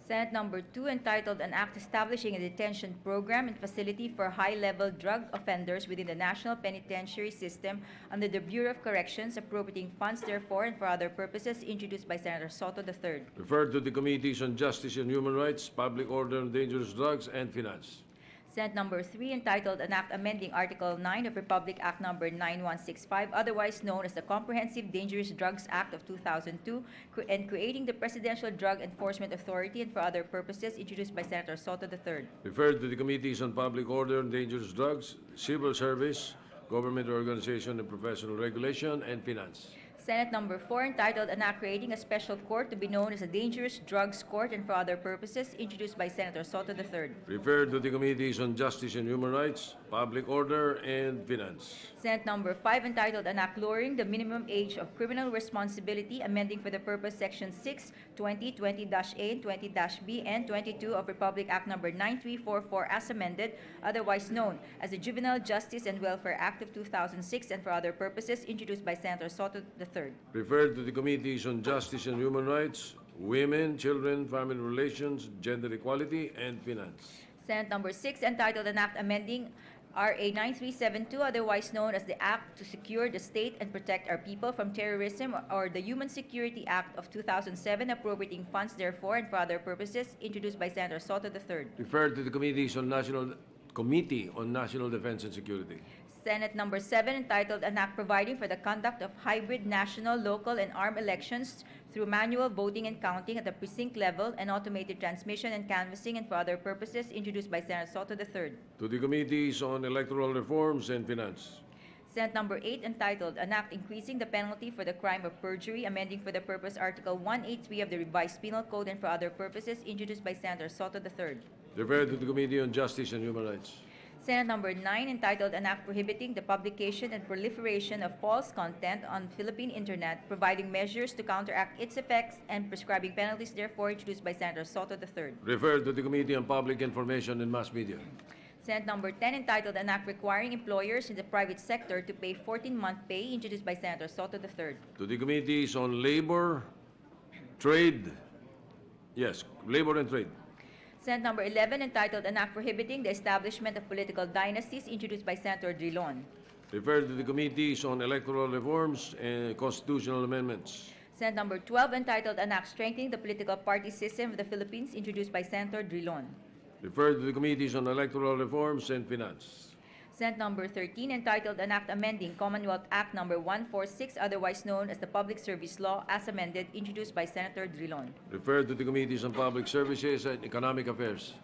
S1: Senate Number 2, entitled An Act Establishing a Detention Program and Facility for High-Level Drug Offenders within the National Penitentiary System under the Bureau of Corrections, appropriating funds therefore and for other purposes, introduced by Senator Soto III.
S2: Referred to the Committees on Justice and Human Rights, Public Order and Dangerous Drugs, and Finance.
S1: Senate Number 3, entitled An Act Amending Article 9 of Republic Act Number 9165, otherwise known as the Comprehensive Dangerous Drugs Act of 2002, and creating the Presidential Drug Enforcement Authority and for other purposes, introduced by Senator Soto III.
S2: Referred to the Committees on Public Order and Dangerous Drugs, Civil Service, Government Organization and Professional Regulation, and Finance.
S1: Senate Number 4, entitled An Act Creating a Special Court to be known as a Dangerous Drugs Court and for other purposes, introduced by Senator Soto III.
S2: Referred to the Committees on Justice and Human Rights, Public Order, and Finance.
S1: Senate Number 5, entitled An Act Lowering the Minimum Age of Criminal Responsibility, amending for the purpose Section 6, 20, 20-A, and 20-B, and 22 of Republic Act Number 9344 as amended, otherwise known as the Juvenile Justice and Welfare Act of 2006, and for other purposes, introduced by Senator Soto III.
S2: Referred to the Committees on Justice and Human Rights, Women, Children, Family Relations, Gender Equality, and Finance.
S1: Senate Number 6, entitled An Act Amending RA 9372, otherwise known as the Act to Secure the State and Protect Our People from Terrorism, or the Human Security Act of 2007, appropriating funds therefore and for other purposes, introduced by Senator Soto III.
S2: Referred to the Committees on Committee on National Defense and Security.
S1: Senate Number 7, entitled An Act Providing for the Conduct of Hybrid National, Local, and ARM Elections through manual voting and counting at the precinct level and automated transmission and canvassing and for other purposes, introduced by Senator Soto III.
S2: To the Committees on Electoral Reforms and Finance.
S1: Senate number 8, entitled, An Act Increasing the Penalty for the Crime of Perjury, amending for the purpose Article 183 of the Revised Penal Code and for other purposes, introduced by Senator Soto III.
S2: Referred to the Committee on Justice and Human Rights.
S1: Senate number 9, entitled, An Act Prohibiting the Publication and Proliferation of False Content on Philippine Internet, providing measures to counteract its effects and prescribing penalties therefore, introduced by Senator Soto III.
S2: Referred to the Committee on Public Information and Mass Media.
S1: Senate number 10, entitled, An Act Requiring Employers in the Private Sector to Pay 14-month Pay, introduced by Senator Soto III.
S2: To the Committees on Labor, Trade, Labor and Trade.
S1: Senate number 11, entitled, An Act Prohibiting the Establishment of Political Dynasties, introduced by Senator Drilon.
S2: Referred to the Committees on Electoral Reforms and Constitutional Amendments.
S1: Senate number 12, entitled, An Act Strengthening the Political Party System of the Philippines, introduced by Senator Drilon.
S2: Referred to the Committees on Electoral Reforms and Finance.
S1: Senate number 13, entitled, An Act Amending Commonwealth Act number 146, otherwise known as the Public Service Law, as amended, introduced by Senator Drilon.
S2: Referred to the Committees on Public Services and Economic Affairs.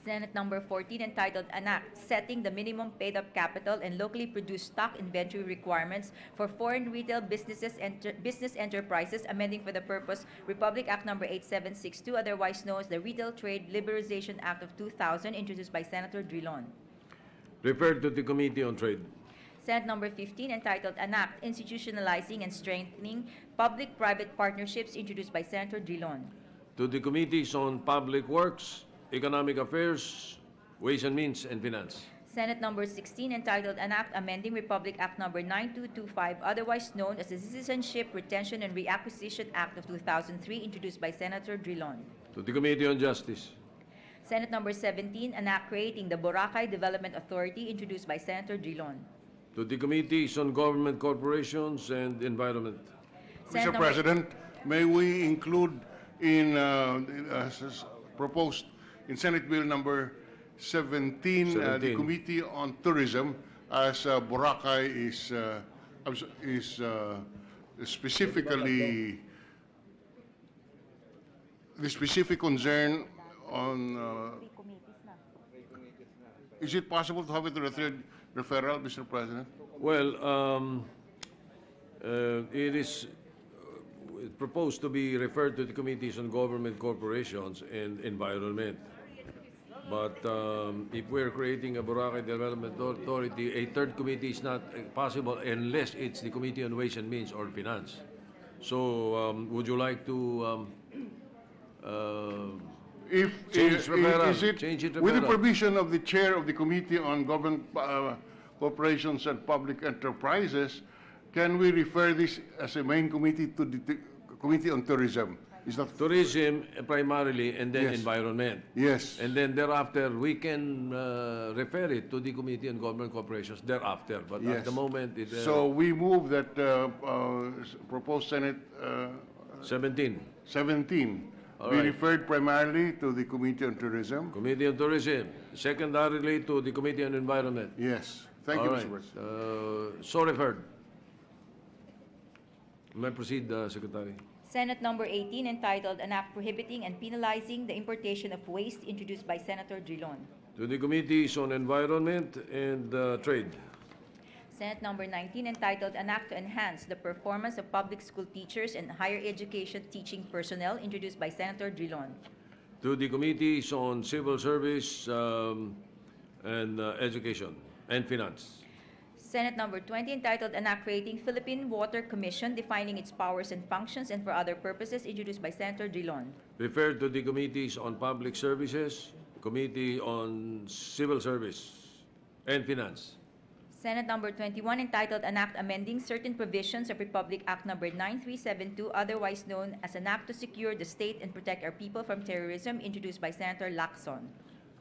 S1: Senate number 14, entitled, An Act Setting the Minimum Paid-Up Capital and Locally Produced Stock Inventory Requirements for Foreign Retail Business Enterprises, amending for the purpose Republic Act number 8762, otherwise known as the Retail Trade Liberalization Act of 2000, introduced by Senator Drilon.
S2: Referred to the Committee on Trade.
S1: Senate number 15, entitled, An Act Institutionalizing and Strengthening Public-Private Partnerships, introduced by Senator Drilon.
S2: To the Committees on Public Works, Economic Affairs, Ways and Means, and Finance.
S1: Senate number 16, entitled, An Act Amending Republic Act number 9225, otherwise known as the Citizenship, Retention, and Reacquisition Act of 2003, introduced by Senator Drilon.
S2: To the Committee on Justice.
S1: Senate number 17, An Act Creating the Boracay Development Authority, introduced by Senator Drilon.
S2: To the Committees on Government Corporations and Environment.
S1: Senate
S6: Mr.
S1: number-
S6: President, may we include in, as proposed in Senate Bill number 17, the
S2: 17.
S6: Committee on Tourism, as Boracay is specifically, the specific concern on, is it possible to have it to the third referral, Mr. President?
S2: Well, it is proposed to be referred to the Committees on Government Corporations and Environment. But if we're creating a Boracay Development Authority, a third committee is not possible unless it's the Committee on Ways and Means or Finance. So would you like to
S6: If,
S2: Change referral.
S6: is it,
S2: Change it
S6: with the
S2: referral.
S6: permission of the Chair of the Committee on Government Corporations and Public Enterprises, can we refer this as a main committee to the Committee on Tourism? Is that,
S2: tourism primarily and then
S6: Yes.
S2: environment?
S6: yes.
S2: And then thereafter, we can refer it to the Committee on Government Corporations thereafter. But at
S6: Yes.
S2: the moment, it
S6: So we move that proposed Senate
S2: 17.
S6: 17
S2: All
S6: be
S2: right.
S6: referred primarily to the Committee on Tourism.
S2: Committee on Tourism, secondarily to the Committee on Environment.
S6: Yes. Thank
S2: All
S6: you,
S2: right.
S6: Mr. President.
S2: So referred. May I proceed, Secretary?
S1: Senate number 18, entitled, An Act Prohibiting and Penalizing the Importation of Waste, introduced by Senator Drilon.
S2: To the Committees on Environment and Trade.
S1: Senate number 19, entitled, An Act to Enhance the Performance of Public School Teachers and Higher Education Teaching Personnel, introduced by Senator Drilon.
S2: To the Committees on Civil Service and Education and Finance.
S1: Senate number 20, entitled, An Act Creating Philippine Water Commission, defining its powers and functions and for other purposes, introduced by Senator Drilon.
S2: Referred to the Committees on Public Services, Committee on Civil Service and Finance.
S1: Senate number 21, entitled, An Act Amending Certain Provisions of Republic Act number 9372, otherwise known as an Act to Secure the State and Protect Our People from Terrorism, introduced by Senator Lacson.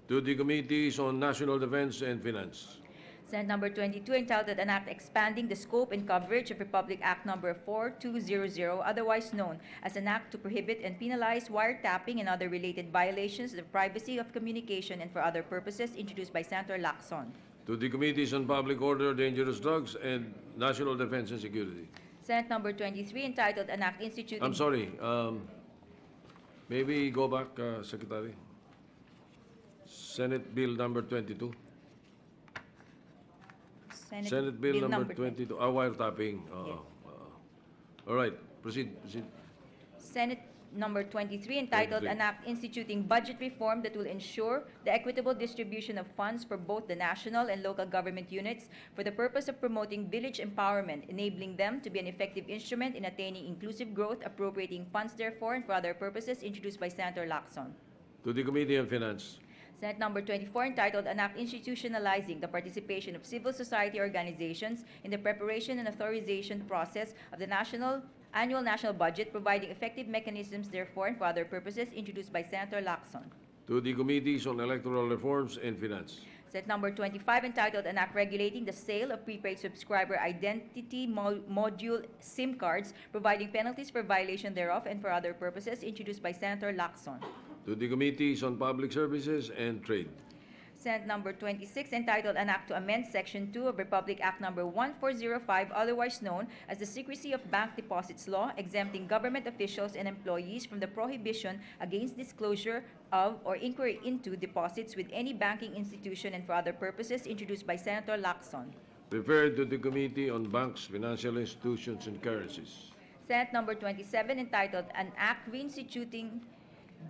S2: To the Committees on National Defense and Finance.
S1: Senate number 22, entitled, An Act Expanding the Scope and Coverage of Republic Act number 4200, otherwise known as an Act to Prohibit and Penalize Wiretapping and other related violations of the privacy of communication and for other purposes, introduced by Senator Lacson.
S2: To the Committees on Public Order, Dangerous Drugs, and National Defense and Security.
S1: Senate number 23, entitled, An Act Instituting...
S2: I'm sorry. Maybe go back, Secretary. Senate Bill number 22. Senate Bill number 22. Wiretapping. All right, proceed.
S1: Senate number 23, entitled
S2: 23.
S1: An Act Instituting Budget Reform that will ensure the equitable distribution of funds for both the national and local government units for the purpose of promoting village empowerment, enabling them to be an effective instrument in attaining inclusive growth, appropriating funds therefore and for other purposes, introduced by Senator Lacson.
S2: To the Committee on Finance.
S1: Senate number 24, entitled An Act Institutionalizing the Participation of Civil Society Organizations in the Preparation and Authorization Process of the Annual National Budget, providing effective mechanisms therefore and for other purposes, introduced by Senator Lacson.
S2: To the Committees on Electoral Reforms and Finance.
S1: Senate number 25, entitled An Act Regulating the Sale of Prepaid Subscriber Identity Module SIM cards, providing penalties for violation thereof and for other purposes, introduced by Senator Lacson.
S2: To the Committees on Public Services and Trade.
S1: Senate number 26, entitled An Act to Amend Section 2 of Republic Act number 1405, otherwise known as the Secrecy of Bank Deposits Law, exempting government officials and employees from the prohibition against disclosure of or inquiry into deposits with any banking institution and for other purposes, introduced by Senator Lacson.
S2: Referred to the Committee on Banks, Financial Institutions, and Currencies.
S1: Senate number 27, entitled An Act Reinstituting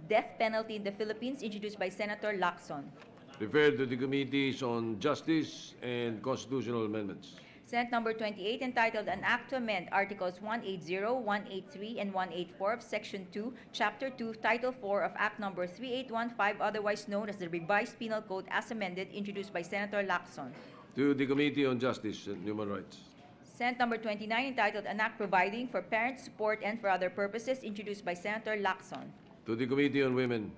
S1: Death Penalty in the Philippines, introduced by Senator Lacson.
S2: Referred to the Committees on Justice and Constitutional Amendments.
S1: Senate number 28, entitled An Act to Amend Articles 180, 183, and 184 of Section 2, Chapter 2, Title 4 of Act number 3815, otherwise known as the Revised Penal Code as amended, introduced by Senator Lacson.
S2: To the Committee on Justice and Human Rights.
S1: Senate number 29, entitled An Act Providing for Parent Support and for Other Purposes, introduced by Senator Lacson.
S2: To the Committee on Women.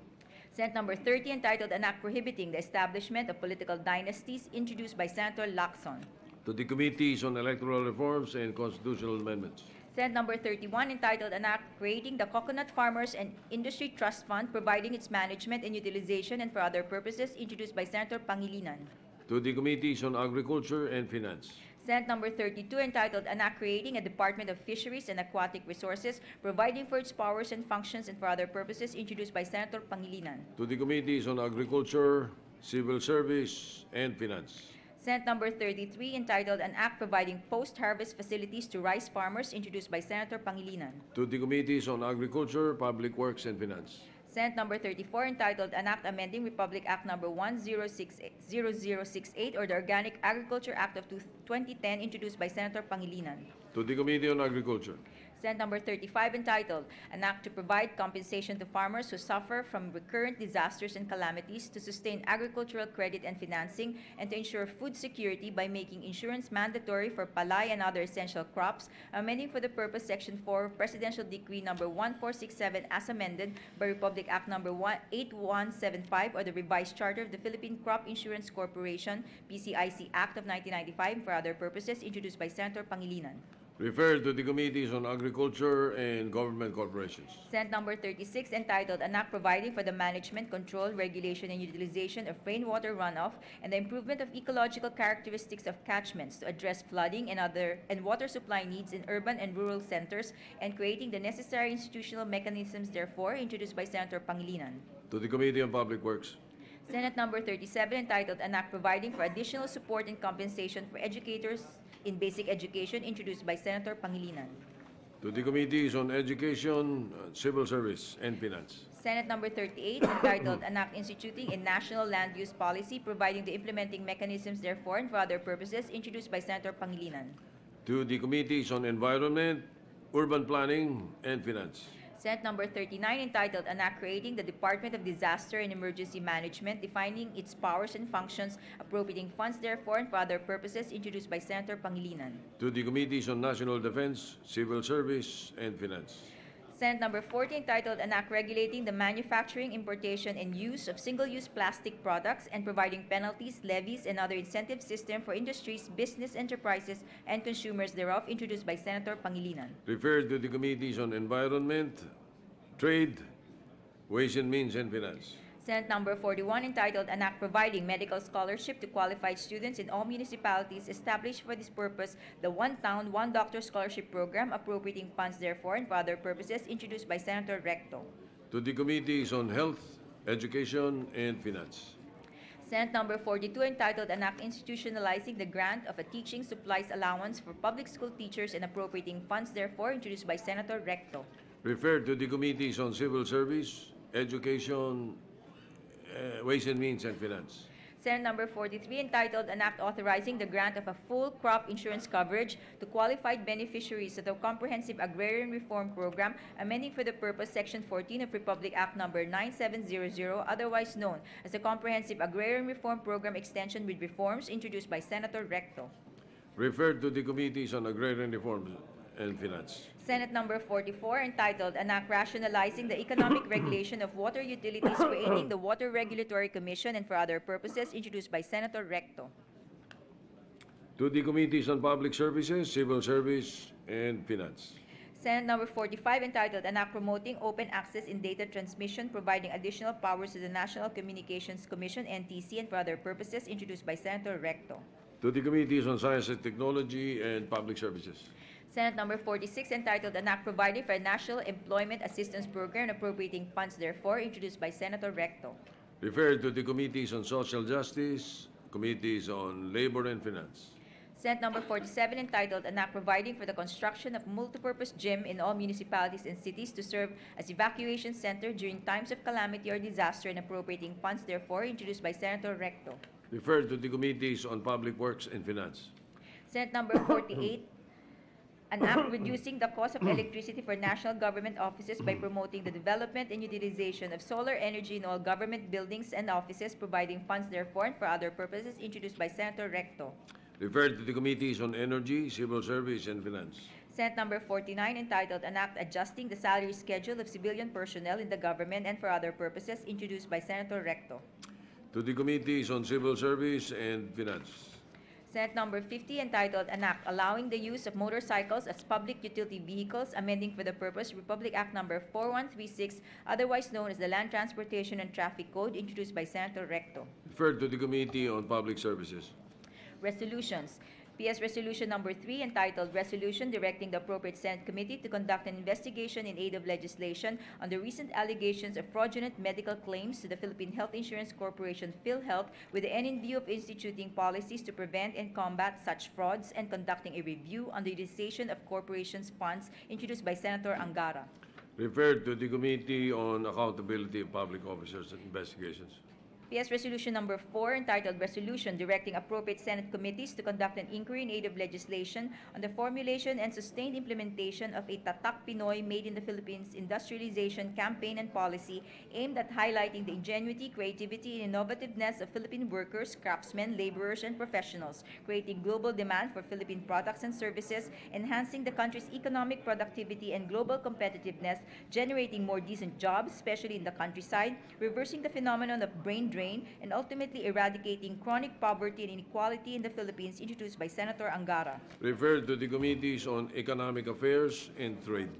S1: Senate number 30, entitled An Act Prohibiting the Establishment of Political Dynasties, introduced by Senator Lacson.
S2: To the Committees on Electoral Reforms and Constitutional Amendments.
S1: Senate number 31, entitled An Act Creating the Coconut Farmers and Industry Trust Fund, providing its management and utilization and for other purposes, introduced by Senator Pangilinan.
S2: To the Committees on Agriculture and Finance.
S1: Senate number 32, entitled An Act Creating a Department of Fisheries and Aquatic Resources, providing for its powers and functions and for other purposes, introduced by Senator Pangilinan.
S2: To the Committees on Agriculture, Civil Service, and Finance.
S1: Senate number 33, entitled An Act Providing Post-Harvest Facilities to Rice Farmers, introduced by Senator Pangilinan.
S2: To the Committees on Agriculture, Public Works, and Finance.
S1: Senate number 34, entitled An Act Amending Republic Act number 0068, or the Organic Agriculture Act of 2010, introduced by Senator Pangilinan.
S2: To the Committee on Agriculture.
S1: Senate number 35, entitled An Act to Provide Compensation to Farmers Who Suffer from Recurrent Disasters and Calamities, to sustain agricultural credit and financing, and to ensure food security by making insurance mandatory for palay and other essential crops, amending for the purpose Section 4 Presidential Decree number 1467 as amended by Republic Act number 8175, or the Revised Charter of the Philippine Crop Insurance Corporation, PCIC Act of 1995, for other purposes, introduced by Senator Pangilinan.
S2: Referred to the Committees on Agriculture and Government Corporations.
S1: Senate number 36, entitled An Act Providing for the Management, Control, Regulation, and Utilization of Rainwater Runoff and the Improvement of Ecological Characteristics of Catchments to address flooding and water supply needs in urban and rural centers, and creating the necessary institutional mechanisms therefore, introduced by Senator Pangilinan.
S2: To the Committee on Public Works.
S1: Senate number 37, entitled An Act Providing for Additional Support and Compensation for Educators in Basic Education, introduced by Senator Pangilinan.
S2: To the Committees on Education, Civil Service, and Finance.
S1: Senate number 38, entitled An Act Instituting a National Land Use Policy, providing the implementing mechanisms therefore and for other purposes, introduced by Senator Pangilinan.
S2: To the Committees on Environment, Urban Planning, and Finance.
S1: Senate number 39, entitled An Act Creating the Department of Disaster and Emergency Management, defining its powers and functions, appropriating funds therefore and for other purposes, introduced by Senator Pangilinan.
S2: To the Committees on National Defense, Civil Service, and Finance.
S1: Senate number 40, entitled An Act Regulating the Manufacturing, Importation, and Use of Single-Use Plastic Products and providing penalties, levies, and other incentive system for industries, business enterprises, and consumers thereof, introduced by Senator Pangilinan.
S2: Referred to the Committees on Environment, Trade, Ways and Means, and Finance.
S1: Senate number 41, entitled An Act Providing Medical Scholarship to Qualified Students in All Municipalities, established for this purpose the One Town, One Doctor Scholarship Program, appropriating funds therefore and for other purposes, introduced by Senator Recto.
S2: To the Committees on Health, Education, and Finance.
S1: Senate Number 42, entitled An Act Institutionalizing the Grant of a Teaching Supplies Allowance for Public School Teachers and Appropriating Funds Therefore, introduced by Senator Recto.
S2: Referred to the Committees on Civil Service, Education, Ways and Means, and Finance.
S1: Senate Number 43, entitled An Act Authorizing the Grant of a Full Crop Insurance Coverage to Qualified Beneficiaries of the Comprehensive Agrarian Reform Program, amending for the purpose Section 14 of Republic Act Number 9700, otherwise known as the Comprehensive Agrarian Reform Program Extension with Reforms, introduced by Senator Recto.
S2: Referred to the Committees on Agrarian Reform and Finance.
S1: Senate Number 44, entitled An Act Rationalizing the Economic Regulation of Water Utilities, creating the Water Regulatory Commission and for other purposes, introduced by Senator Recto.
S2: To the Committees on Public Services, Civil Service, and Finance.
S1: Senate Number 45, entitled An Act Promoting Open Access in Data Transmission, providing additional powers to the National Communications Commission, NTC, and for other purposes, introduced by Senator Recto.
S2: To the Committees on Science and Technology and Public Services.
S1: Senate Number 46, entitled An Act Providing for a National Employment Assistance Program and appropriating funds therefore, introduced by Senator Recto.
S2: Referred to the Committees on Social Justice, Committees on Labor and Finance.
S1: Senate Number 47, entitled An Act Providing for the Construction of Multipurpose Gym in all municipalities and cities to serve as evacuation center during times of calamity or disaster and appropriating funds therefore, introduced by Senator Recto.
S2: Referred to the Committees on Public Works and Finance.
S1: Senate Number 48, an act reducing the cost of electricity for national government offices by promoting the development and utilization of solar energy in all government buildings and offices, providing funds therefore and for other purposes, introduced by Senator Recto.
S2: Referred to the Committees on Energy, Civil Service, and Finance.
S1: Senate Number 49, entitled An Act Adjusting the Salary Schedule of Civilian Personnel in the Government and for other purposes, introduced by Senator Recto.
S2: To the Committees on Civil Service and Finance.
S1: Senate Number 50, entitled An Act Allowing the Use of Motorcycles as Public Utility Vehicles, amending for the purpose Republic Act Number 4136, otherwise known as the Land Transportation and Traffic Code, introduced by Senator Recto.
S2: Referred to the Committee on Public Services.
S1: Resolutions. PS Resolution Number 3, entitled Resolution Directing the Appropriate Senate Committee to conduct an investigation in aid of legislation on the recent allegations of fraudulent medical claims to the Philippine Health Insurance Corporation, PhilHealth, with the end in view of instituting policies to prevent and combat such frauds and conducting a review on the utilization of corporations' funds, introduced by Senator Angara.
S2: Referred to the Committee on Accountability of Public Officers and Investigations.
S1: PS Resolution Number 4, entitled Resolution Directing Appropriate Senate Committees to conduct an inquiry in aid of legislation on the formulation and sustained implementation of a Tatak Pinoy Made in the Philippines industrialization campaign and policy aimed at highlighting the ingenuity, creativity, and innovativeness of Philippine workers, craftsmen, laborers, and professionals, creating global demand for Philippine products and services, enhancing the country's economic productivity and global competitiveness, generating more decent jobs, especially in the countryside, reversing the phenomenon of brain drain, and ultimately eradicating chronic poverty and inequality in the Philippines, introduced by Senator Angara.
S2: Referred to the Committees on Economic Affairs and Trade.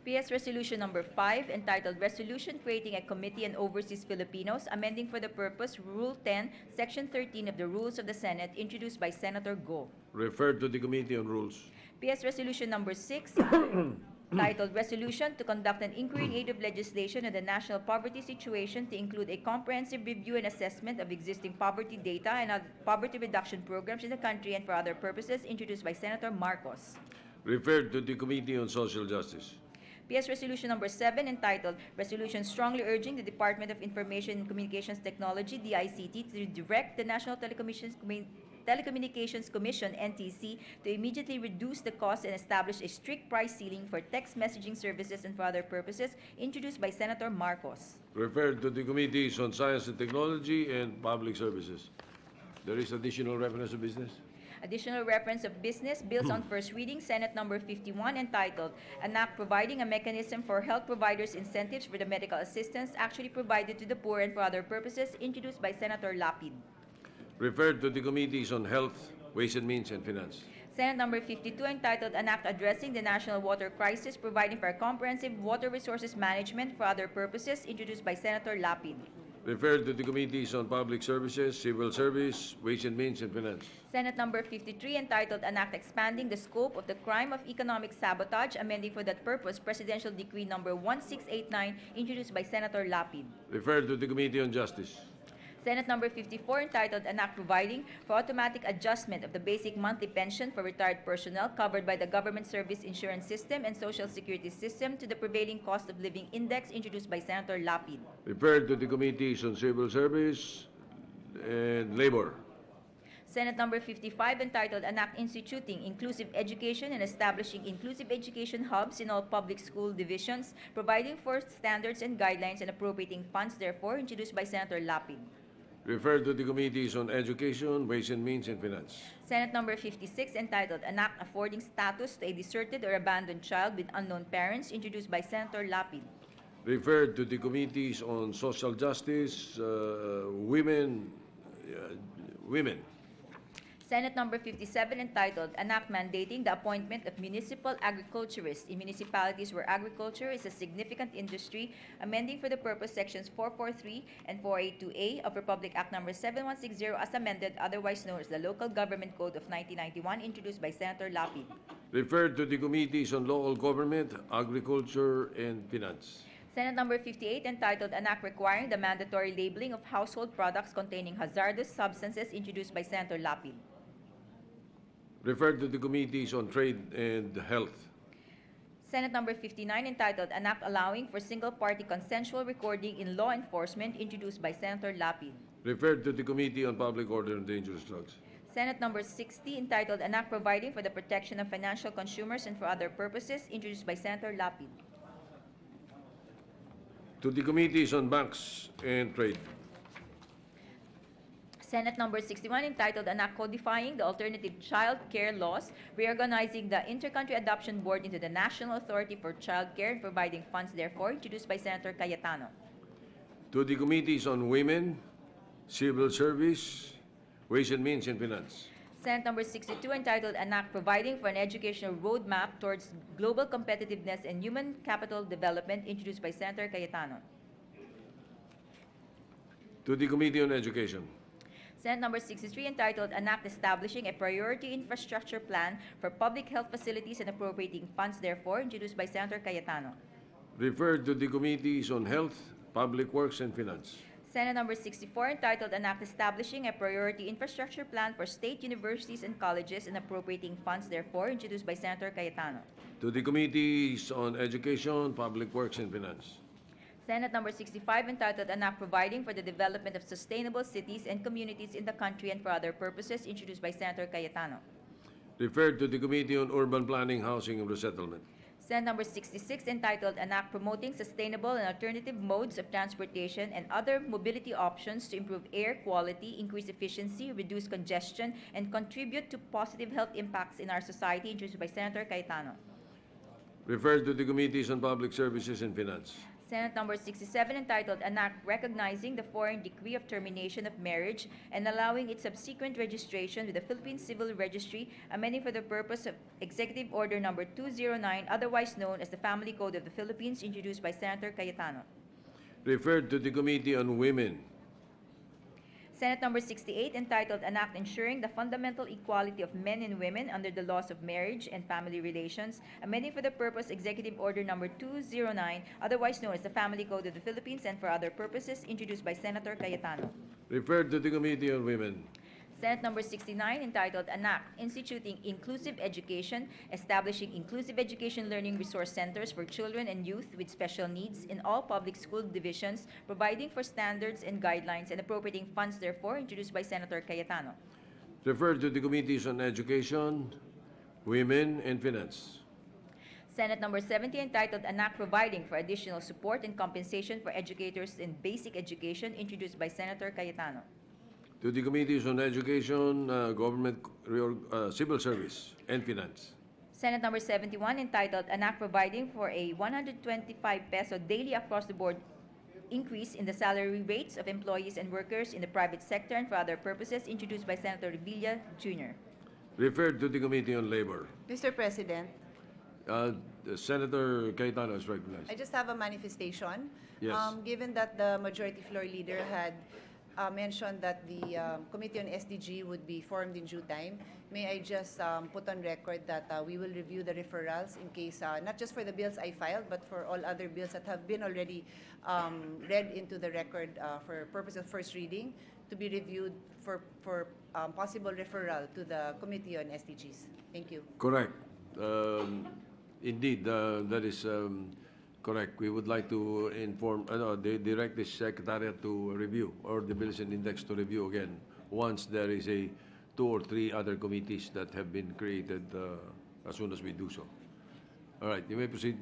S1: PS Resolution Number 5, entitled Resolution Creating a Committee on Overseas Filipinos, amending for the purpose Rule 10, Section 13 of the Rules of the Senate, introduced by Senator Go.
S2: Referred to the Committee on Rules.
S1: PS Resolution Number 6, titled Resolution to conduct an inquiry in aid of legislation on the national poverty situation to include a comprehensive review and assessment of existing poverty data and poverty reduction programs in the country and for other purposes, introduced by Senator Marcos.
S2: Referred to the Committee on Social Justice.
S1: PS Resolution Number 7, entitled Resolution Strongly Urging the Department of Information and Communications Technology, DICT, to direct the National Telecommunications Commission, NTC, to immediately reduce the cost and establish a strict price ceiling for text messaging services and for other purposes, introduced by Senator Marcos.
S2: Referred to the Committees on Science and Technology and Public Services. There is additional reference to business.
S1: Additional reference of business bills on first reading, Senate Number 51, entitled An Act Providing a Mechanism for Health Providers' Incentives for the Medical Assistance Actually Provided to the Poor and for Other Purposes, introduced by Senator Lapid.
S2: Referred to the Committees on Health, Ways and Means, and Finance.
S1: Senate Number 52, entitled An Act Addressing the National Water Crisis, Providing for Comprehensive Water Resources Management for Other Purposes, introduced by Senator Lapid.
S2: Referred to the Committees on Public Services, Civil Service, Ways and Means, and Finance.
S1: Senate Number 53, entitled An Act Expanding the Scope of the Crime of Economic Sabotage, amending for that purpose Presidential Decree Number 1689, introduced by Senator Lapid.
S2: Referred to the Committee on Justice.
S1: Senate Number 54, entitled An Act Providing for Automatic Adjustment of the Basic Monthly Pension for Retired Personnel Covered by the Government Service Insurance System and Social Security System to the Prevailing Cost of Living Index, introduced by Senator Lapid.
S2: Referred to the Committees on Civil Service and Labor.
S1: Senate Number 55, entitled An Act Instituting Inclusive Education and Establishing Inclusive Education Hubs in all public school divisions, providing for standards and guidelines and appropriating funds therefore, introduced by Senator Lapid.
S2: Referred to the Committees on Education, Ways and Means, and Finance.
S1: Senate Number 56, entitled An Act Affording Status to a Deserted or Abandoned Child with Unknown Parents, introduced by Senator Lapid.
S2: Referred to the Committees on Social Justice, Women.
S1: Senate Number 57, entitled An Act Mandating the Appointment of Municipal Agriculturists in Municipalities where Agriculture is a Significant Industry, amending for the purpose Sections 443 and 482A of Republic Act Number 7160 as amended, otherwise known as the Local Government Code of 1991, introduced by Senator Lapid.
S2: Referred to the Committees on Local Government, Agriculture, and Finance.
S1: Senate Number 58, entitled An Act Requiring the Mandatory Labeling of Household Products Containing Hazardous Substances, introduced by Senator Lapid.
S2: Referred to the Committees on Trade and Health.
S1: Senate Number 59, entitled An Act Allowing for Single-Party Consensual Recording in Law Enforcement, introduced by Senator Lapid.
S2: Referred to the Committee on Public Order and Dangerous Drugs.
S1: Senate Number 60, entitled An Act Providing for the Protection of Financial Consumers and for Other Purposes, introduced by Senator Lapid.
S2: To the Committees on Banks and Trade.
S1: Senate Number 61, entitled An Act Codifying the Alternative Child Care Laws, reorganizing the Intercountry Adoption Board into the National Authority for Child Care and providing funds therefore, introduced by Senator Cayetano.
S2: To the Committees on Women, Civil Service, Ways and Means, and Finance.
S1: Senate Number 62, entitled An Act Providing for an Educational Roadmap Towards Global Competitiveness and Human Capital Development, introduced by Senator Cayetano.
S2: To the Committee on Education.
S1: Senate Number 63, entitled An Act Establishing a Priority Infrastructure Plan for Public Health Facilities and appropriating funds therefore, introduced by Senator Cayetano.
S2: Referred to the Committees on Health, Public Works, and Finance.
S1: Senate Number 64, entitled An Act Establishing a Priority Infrastructure Plan for State Universities and Colleges and appropriating funds therefore, introduced by Senator Cayetano.
S2: To the Committees on Education, Public Works, and Finance.
S1: Senate Number 65, entitled An Act Providing for the Development of Sustainable Cities and Communities in the Country and for Other Purposes, introduced by Senator Cayetano.
S2: Referred to the Committee on Urban Planning, Housing, and Resettlement.
S1: Senate Number 66, entitled An Act Promoting Sustainable and Alternative Modes of Transportation and Other Mobility Options to Improve Air Quality, Increase Efficiency, Reduce Congestion, and Contribute to Positive Health Impacts in Our Society, introduced by Senator Cayetano.
S2: Referred to the Committees on Public Services and Finance.
S1: Senate Number 67, entitled An Act Recognizing the Foreign Decree of Termination of Marriage and Allowing its Subsequent Registration with the Philippine Civil Registry, amending for the purpose of Executive Order Number 209, otherwise known as the Family Code of the Philippines, introduced by Senator Cayetano.
S2: Referred to the Committee on Women.
S1: Senate Number 68, entitled An Act Ensuring the Fundamental Equality of Men and Women under the Laws of Marriage and Family Relations, amending for the purpose Executive Order Number 209, otherwise known as the Family Code of the Philippines and for other purposes, introduced by Senator Cayetano.
S2: Referred to the Committee on Women.
S1: Senate Number 69, entitled An Act Instituting Inclusive Education, Establishing Inclusive Education Learning Resource Centers for Children and Youth with Special Needs in all public school divisions, providing for standards and guidelines and appropriating funds therefore, introduced by Senator Cayetano.
S2: Referred to the Committees on Education, Women, and Finance.
S1: Senate Number 70, entitled An Act Providing for Additional Support and Compensation for Educators in Basic Education, introduced by Senator Cayetano.
S2: To the Committees on Education, Government, Civil Service, and Finance.
S1: Senate Number 71, entitled An Act Providing for a 125 peso daily across-the-board increase in the salary rates of employees and workers in the private sector and for other purposes, introduced by Senator Revilla Jr.
S2: Referred to the Committee on Labor.
S8: Mr. President,
S2: Senator Cayetano is recognized.
S8: I just have a manifestation.
S2: Yes.
S8: Given that the Majority Floor Leader had mentioned that the Committee on SDG would be formed in due time. May I just put on record that we will review the referrals in case, not just for the bills I filed, but for all other bills that have been already read into the record for purpose of first reading, to be reviewed for possible referral to the Committee on SDGs. Thank you.
S2: Correct. Indeed, that is correct. We would like to inform, direct the Secretariat to review, or the Bills and Index to review again, once there is a 2 or 3 other committees that have been created as soon as we do so. All right, you may proceed,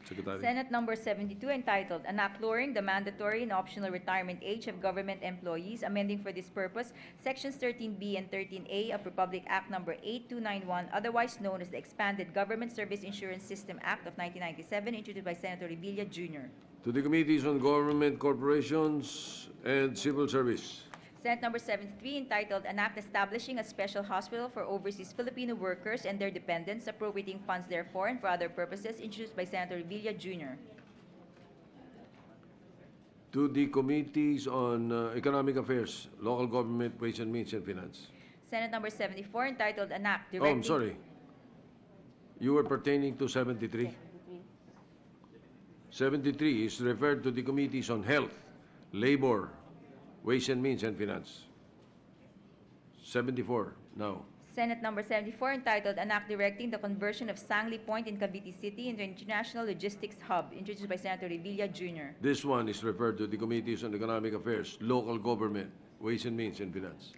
S2: Secretary.
S1: Senate number 72, entitled An Act Lowering the Mandatory and Optional Retirement Age of Government Employees, amending for this purpose Sections 13B and 13A of Republic Act number 8291, otherwise known as the Expanded Government Service Insurance System Act of 1997, introduced by Senator Revilla Jr.
S2: To the Committees on Government, Corporations, and Civil Service.
S1: Senate number 73, entitled An Act Establishing a Special Hospital for Overseas Filipino Workers and Their Dependents, appropriating funds therefore and for other purposes, introduced by Senator Revilla Jr.
S2: To the Committees on Economic Affairs, Local Government, Ways and Means, and Finance.
S1: Senate number 74, entitled An Act
S2: Oh,
S1: Directing...
S2: I'm sorry. You were pertaining to 73. 73 is referred to the Committees on Health, Labor, Ways and Means, and Finance. 74 now.
S1: Senate number 74, entitled An Act Directing the Conversion of Sangli Point in Cavite City into an International Logistics Hub, introduced by Senator Revilla Jr.
S2: This one is referred to the Committees on Economic Affairs, Local Government, Ways and Means, and Finance.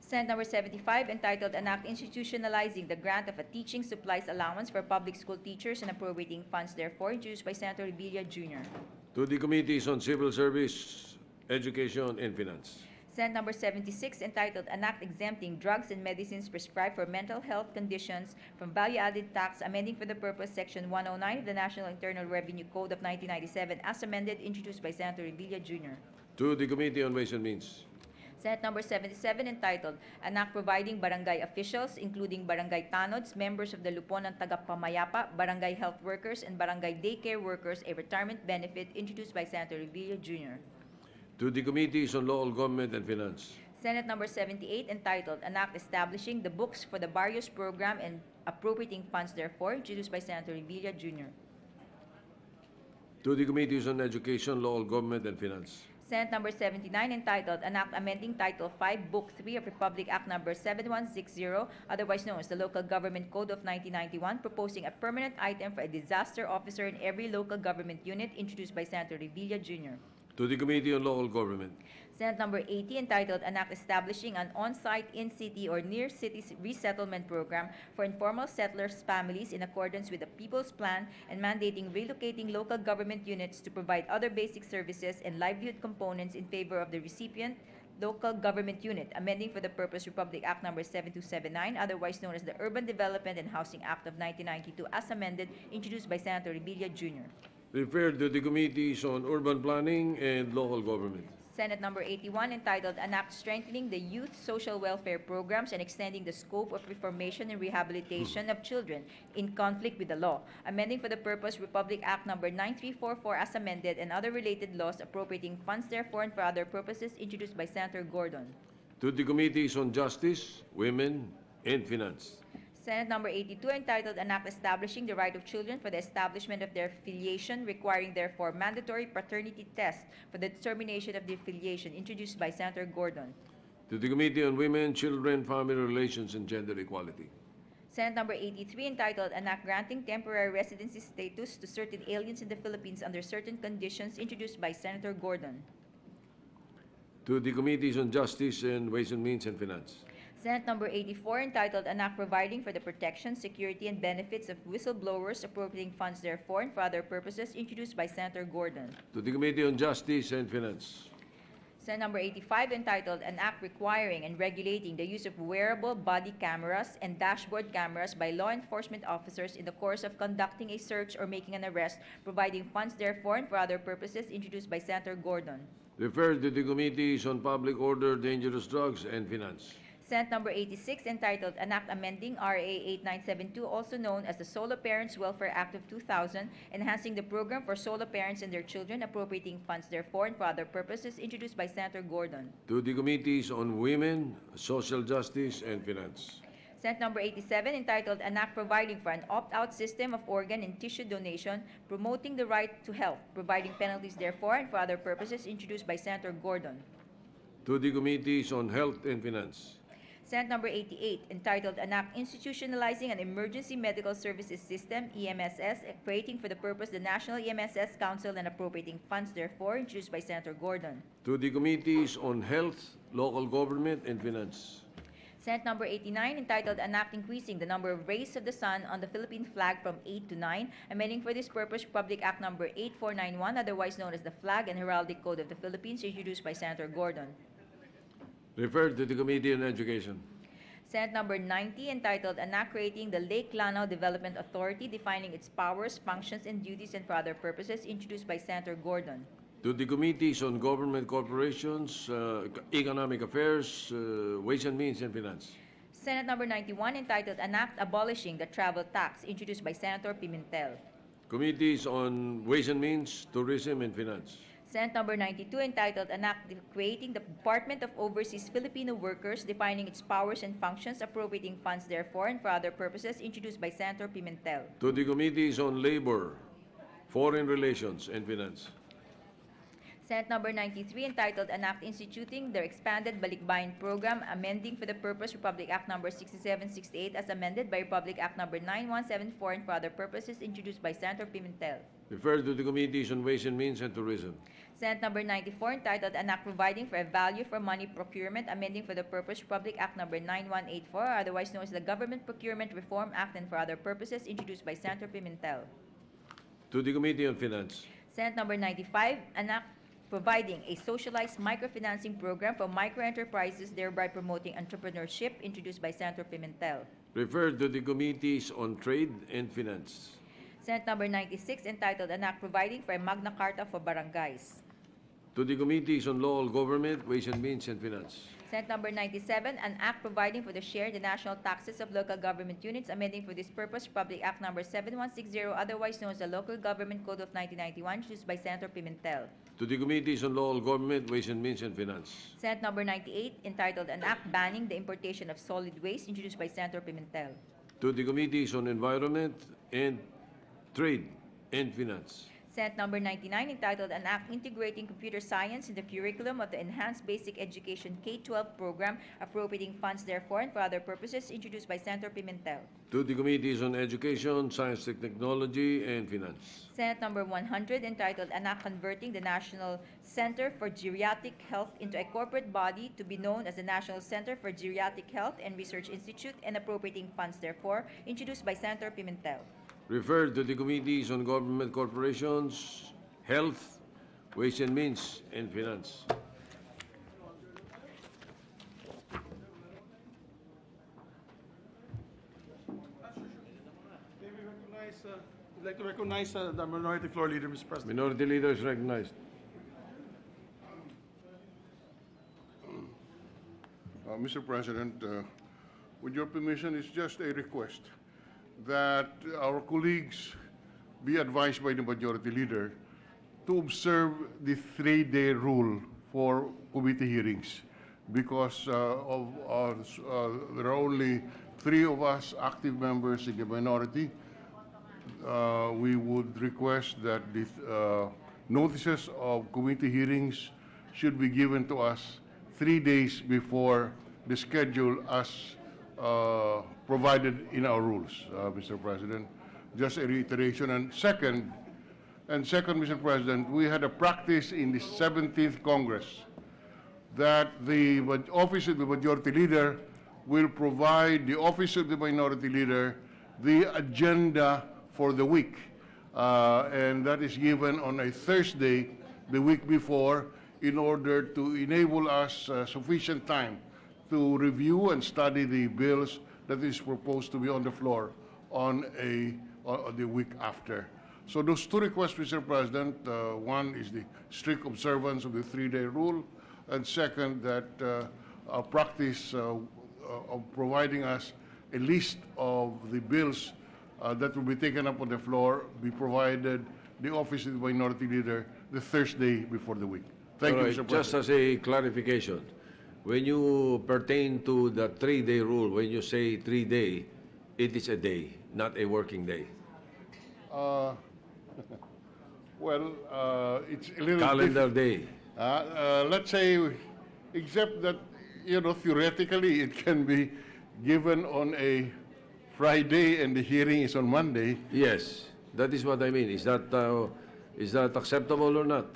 S1: Senate number 75, entitled An Act Institutionalizing the Grant of a Teaching Supplies Allowance for Public School Teachers and appropriating funds therefore, introduced by Senator Revilla Jr.
S2: To the Committees on Civil Service, Education, and Finance.
S1: Senate number 76, entitled An Act Exempting Drugs and Medicines Prescribed for Mental Health Conditions from Value-Added Tax, amending for the purpose Section 109 of the National Internal Revenue Code of 1997, as amended, introduced by Senator Revilla Jr.
S2: To the Committee on Ways and Means.
S1: Senate number 77, entitled An Act Providing Barangay Officials, including Barangay Tanods, members of the Luponan Tagapamayapa, Barangay Health Workers, and Barangay Daycare Workers a retirement benefit, introduced by Senator Revilla Jr.
S2: To the Committees on Local Government and Finance.
S1: Senate number 78, entitled An Act Establishing the Books for the Barrios Program and appropriating funds therefore, introduced by Senator Revilla Jr.
S2: To the Committees on Education, Local Government, and Finance.
S1: Senate number 79, entitled An Act Amending Title 5, Book 3 of Republic Act number 7160, otherwise known as the Local Government Code of 1991, proposing a permanent item for a disaster officer in every local government unit, introduced by Senator Revilla Jr.
S2: To the Committee on Local Government.
S1: Senate number 80, entitled An Act Establishing an On-Site, In-City, or Near-City Resettlement Program for Informal Settlers' Families in accordance with the People's Plan and mandating relocating local government units to provide other basic services and livelihood components in favor of the recipient local government unit, amending for the purpose Republic Act number 7279, otherwise known as the Urban Development and Housing Act of 1992, as amended, introduced by Senator Revilla Jr.
S2: Referred to the Committees on Urban Planning and Local Government.
S1: Senate number 81, entitled An Act Strengthening the Youth Social Welfare Programs and Extending the Scope of Reformation and Rehabilitation of Children in Conflict with the Law, amending for the purpose Republic Act number 9344 as amended and other related laws, appropriating funds therefore and for other purposes, introduced by Senator Gordon.
S2: To the Committees on Justice, Women, and Finance.
S1: Senate number 82, entitled An Act Establishing the Right of Children for the Establishment of their Filiation, requiring therefore mandatory paternity tests for the determination of the filiation, introduced by Senator Gordon.
S2: To the Committee on Women, Children, Family Relations, and Gender Equality.
S1: Senate number 83, entitled An Act Granting Temporary Residency Status to Certain Aliens in the Philippines under Certain Conditions, introduced by Senator Gordon.
S2: To the Committees on Justice and Ways and Means and Finance.
S1: Senate number 84, entitled An Act Providing for the Protection, Security, and Benefits of Whistleblowers, appropriating funds therefore and for other purposes, introduced by Senator Gordon.
S2: To the Committee on Justice and Finance.
S1: Senate number 85, entitled An Act Requiring and Regulating the Use of Wearable Body Cameras and Dashboard Cameras by Law Enforcement Officers in the course of conducting a search or making an arrest, providing funds therefore and for other purposes, introduced by Senator Gordon.
S2: Referred to the Committees on Public Order, Dangerous Drugs, and Finance.
S1: Senate Number 86, entitled An Act Amending RA 8972, also known as the Solo Parents Welfare Act of 2000, enhancing the program for solo parents and their children, appropriating funds therefore and for other purposes, introduced by Senator Gordon.
S2: To the Committees on Women, Social Justice, and Finance.
S1: Senate Number 87, entitled An Act Providing for an Opt-out System of Organ and Tissue Donation, promoting the right to health, providing penalties therefore and for other purposes, introduced by Senator Gordon.
S2: To the Committees on Health and Finance.
S1: Senate Number 88, entitled An Act Institutionalizing an Emergency Medical Services System, EMSS, creating for the purpose the National EMSS Council and appropriating funds therefore, introduced by Senator Gordon.
S2: To the Committees on Health, Local Government, and Finance.
S1: Senate Number 89, entitled An Act Increasing the Number of Rays of the Sun on the Philippine Flag from 8 to 9, amending for this purpose Republic Act Number 8491, otherwise known as the Flag and Heraldic Code of the Philippines, introduced by Senator Gordon.
S2: Referred to the Committee on Education.
S1: Senate Number 90, entitled An Act Creating the Lake Lanao Development Authority, defining its powers, functions, and duties, and for other purposes, introduced by Senator Gordon.
S2: To the Committees on Government Corporations, Economic Affairs, Ways and Means, and Finance.
S1: Senate Number 91, entitled An Act Abolishing the Travel Tax, introduced by Senator Pimentel.
S2: Committees on Ways and Means, Tourism, and Finance.
S1: Senate Number 92, entitled An Act Creating the Department of Overseas Filipino Workers, defining its powers and functions, appropriating funds therefore and for other purposes, introduced by Senator Pimentel.
S2: To the Committees on Labor, Foreign Relations, and Finance.
S1: Senate Number 93, entitled An Act Instituting the Expanded Balikbayan Program, amending for the purpose Republic Act Number 6768 as amended by Republic Act Number 9174 and for other purposes, introduced by Senator Pimentel.
S2: Referred to the Committees on Ways and Means and Tourism.
S1: Senate Number 94, entitled An Act Providing for a Value for Money Procurement, amending for the purpose Republic Act Number 9184, otherwise known as the Government Procurement Reform Act and for other purposes, introduced by Senator Pimentel.
S2: To the Committee on Finance.
S1: Senate Number 95, An Act Providing a Socialized Microfinancing Program for Microenterprises, thereby promoting entrepreneurship, introduced by Senator Pimentel.
S2: Referred to the Committees on Trade and Finance.
S1: Senate Number 96, entitled An Act Providing for a Magna Carta for Barangays.
S2: To the Committees on Local Government, Ways and Means, and Finance.
S1: Senate Number 97, an act providing for the share in the national taxes of local government units, amending for this purpose Republic Act Number 7160, otherwise known as the Local Government Code of 1991, introduced by Senator Pimentel.
S2: To the Committees on Local Government, Ways and Means, and Finance.
S1: Senate Number 98, entitled An Act Banning the Importation of Solid Waste, introduced by Senator Pimentel.
S2: To the Committees on Environment and Trade and Finance.
S1: Senate Number 99, entitled An Act Integrating Computer Science in the Curriculum of the Enhanced Basic Education K-12 Program, appropriating funds therefore and for other purposes, introduced by Senator Pimentel.
S2: To the Committees on Education, Science and Technology, and Finance.
S1: Senate Number 100, entitled An Act Converting the National Center for Geriatric Health into a corporate body to be known as the National Center for Geriatric Health and Research Institute and appropriating funds therefore, introduced by Senator Pimentel.
S2: Referred to the Committees on Government Corporations, Health, Ways and Means, and Finance.
S4: I'd like to recognize the Minority Floor Leader, Mr. President.
S2: Minority Leader is recognized.
S6: Mr. President, with your permission, it's just a request that our colleagues be advised by the Majority Leader to observe the 3-day rule for committee hearings because there are only 3 of us active members in the minority. We would request that the notices of committee hearings should be given to us 3 days before the schedule as provided in our rules, Mr. President. Just a reiteration. And second, Mr. President, we had a practice in the 17th Congress that the Office of the Majority Leader will provide the Office of the Minority Leader the agenda for the week. And that is given on a Thursday, the week before, in order to enable us sufficient time to review and study the bills that is proposed to be on the floor on the week after. So those 2 requests, Mr. President, one is the strict observance of the 3-day rule, and second, that our practice of providing us a list of the bills that will be taken up on the floor be provided the office of the minority leader the Thursday before the week. Thank
S2: All
S6: you,
S2: right,
S6: Mr.
S2: just
S6: President.
S2: as a clarification, when you pertain to the 3-day rule, when you say 3-day, it is a day, not a working day.
S6: Well, it's a little
S2: Calendar day.
S6: let's say, except that, theoretically, it can be given on a Friday and the hearing is on Monday.
S2: Yes, that is what I mean. Is that acceptable or not?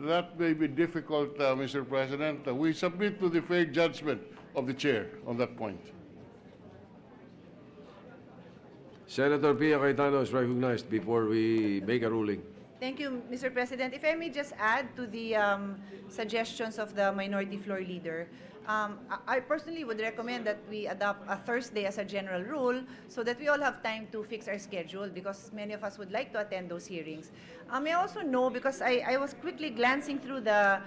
S6: That may be difficult, Mr. President. We submit to the fair judgment of the chair on that point.
S2: Senator Pia Cayetano is recognized before we make a ruling.
S8: Thank you, Mr. President. If I may just add to the suggestions of the Minority Floor Leader, I personally would recommend that we adopt a Thursday as a general rule so that we all have time to fix our schedule because many of us would like to attend those hearings. I also know because I was quickly glancing through the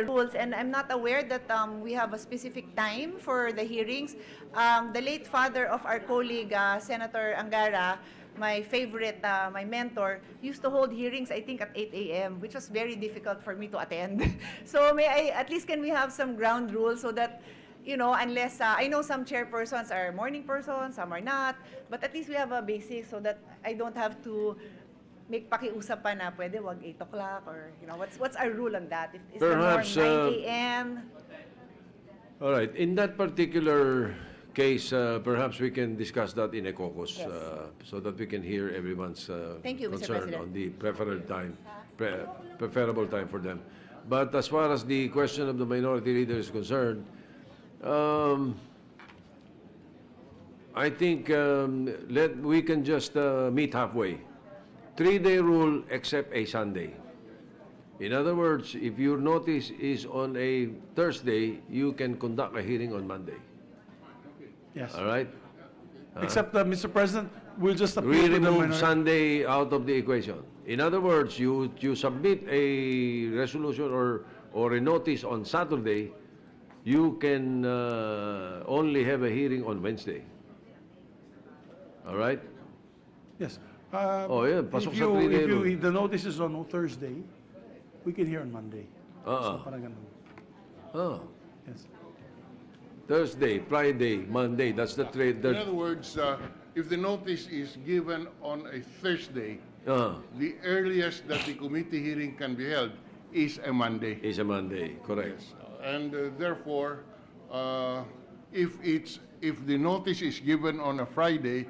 S8: rules, and I'm not aware that we have a specific time for the hearings. The late father of our colleague, Senator Angara, my favorite, my mentor, used to hold hearings, I think, at 8 a.m., which was very difficult for me to attend. So at least can we have some ground rules so that, unless, I know some chairpersons are morning persons, some are not, but at least we have a basic so that I don't have to make pakiusap pa na pwede wag 8 o'clock or, what's our rule on that? Is
S2: Perhaps,
S8: the norm 9 a.m.?
S2: All right, in that particular case, perhaps we can discuss that in a caucus
S8: Yes.
S2: so that we can hear everyone's
S8: Thank you, Mr.
S2: concern
S8: President.
S2: on the preferable time for them. But as far as the question of the minority leader is concerned, I think we can just meet halfway. 3-day rule except a Sunday. In other words, if your notice is on a Thursday, you can conduct a hearing on Monday.
S4: Yes.
S2: All right?
S4: Except, Mr. President, we'll just appeal
S2: We
S4: to the
S2: remove
S4: minority.
S2: Sunday out of the equation. In other words, you submit a resolution or a notice on Saturday, you can only have a hearing on Wednesday. All right?
S4: Yes.
S2: Oh, yeah, pasok sa 3-day rule.
S4: If the notice is on Thursday, we can hear on Monday. So, parang ganun.
S2: Oh,
S4: Yes.
S2: Thursday, Friday, Monday. That's the trade.
S6: In other words, if the notice is given on a Thursday, the earliest that the committee hearing can be held is a Monday.
S2: Is a Monday, correct?
S6: And therefore, if the notice is given on a Friday,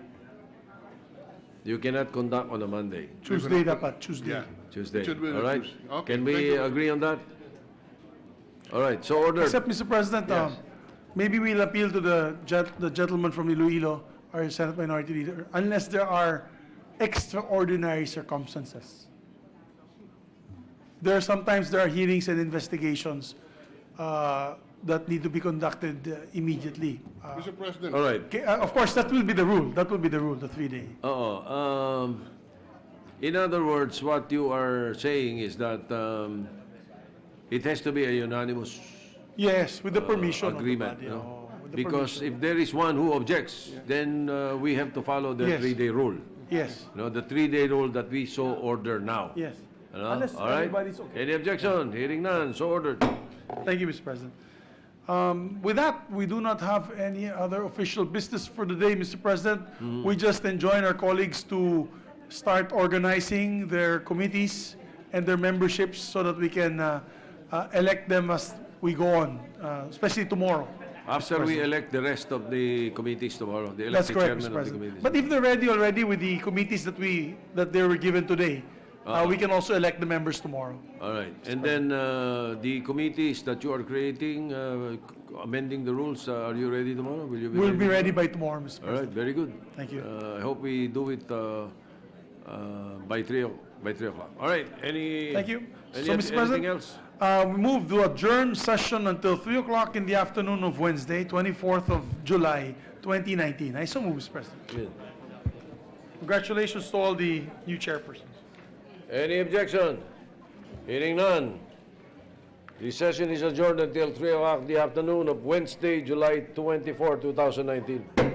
S2: You cannot conduct on a Monday,
S4: Tuesday dapat, Tuesday.
S6: yeah,
S2: Tuesday.
S6: It should be on
S2: All
S6: a
S2: right?
S6: Tuesday. Okay,
S2: Can
S6: thank
S2: we
S6: you.
S2: agree on that? All right, so ordered.
S4: Except, Mr. President,
S2: Yes.
S4: maybe we'll appeal to the gentleman from Iloilo, our Senate Minority Leader, unless there are extraordinary circumstances. Sometimes there are hearings and investigations that need to be conducted immediately.
S6: Mr. President.
S2: All right.
S4: Okay, of course, that will be the rule. That will be the rule, the 3-day.
S2: In other words, what you are saying is that it has to be a unanimous
S4: Yes, with the permission
S2: agreement.
S4: of the body.
S2: No?
S4: With the
S2: Because
S4: permission.
S2: if there is one who objects, then we have to follow the
S4: Yes.
S2: 3-day rule.
S4: Yes,
S2: The 3-day rule that we so order now.
S4: yes.
S2: All
S4: Unless
S2: right?
S4: everybody's okay.
S2: Any objection? Hearing none, so ordered.
S4: Thank you, Mr. President. With that, we do not have any other official business for the day, Mr. President. We just enjoin our colleagues to start organizing their committees and their memberships so that we can elect them as we go on, especially tomorrow.
S2: After we elect the rest of the committees tomorrow, they elect
S4: That's
S2: the
S4: correct,
S2: chairman
S4: Mr.
S2: of the
S4: President.
S2: committees.
S4: But if they're ready already with the committees that they were given today, we can also elect the members tomorrow.
S2: All right. And then the committees that you are creating, amending the rules, are you ready tomorrow? Will you be
S4: We'll be ready
S2: tomorrow?
S4: by tomorrow, Mr.
S2: All right,
S4: President.
S2: very good.
S4: Thank you.
S2: I hope we do it by 3 o'clock. All right,
S4: Thank you.
S2: Any,
S4: So, Mr.
S2: anything
S4: President,
S2: else?
S4: we move to adjourn session until 3 o'clock in the afternoon of Wednesday, 24th of July, 2019. I so move, Mr. President.
S2: Yeah.
S4: Congratulations to all the new chairpersons.
S2: Any objection? Hearing none. The session is adjourned until 3 o'clock in the afternoon of Wednesday, July 24, 2019.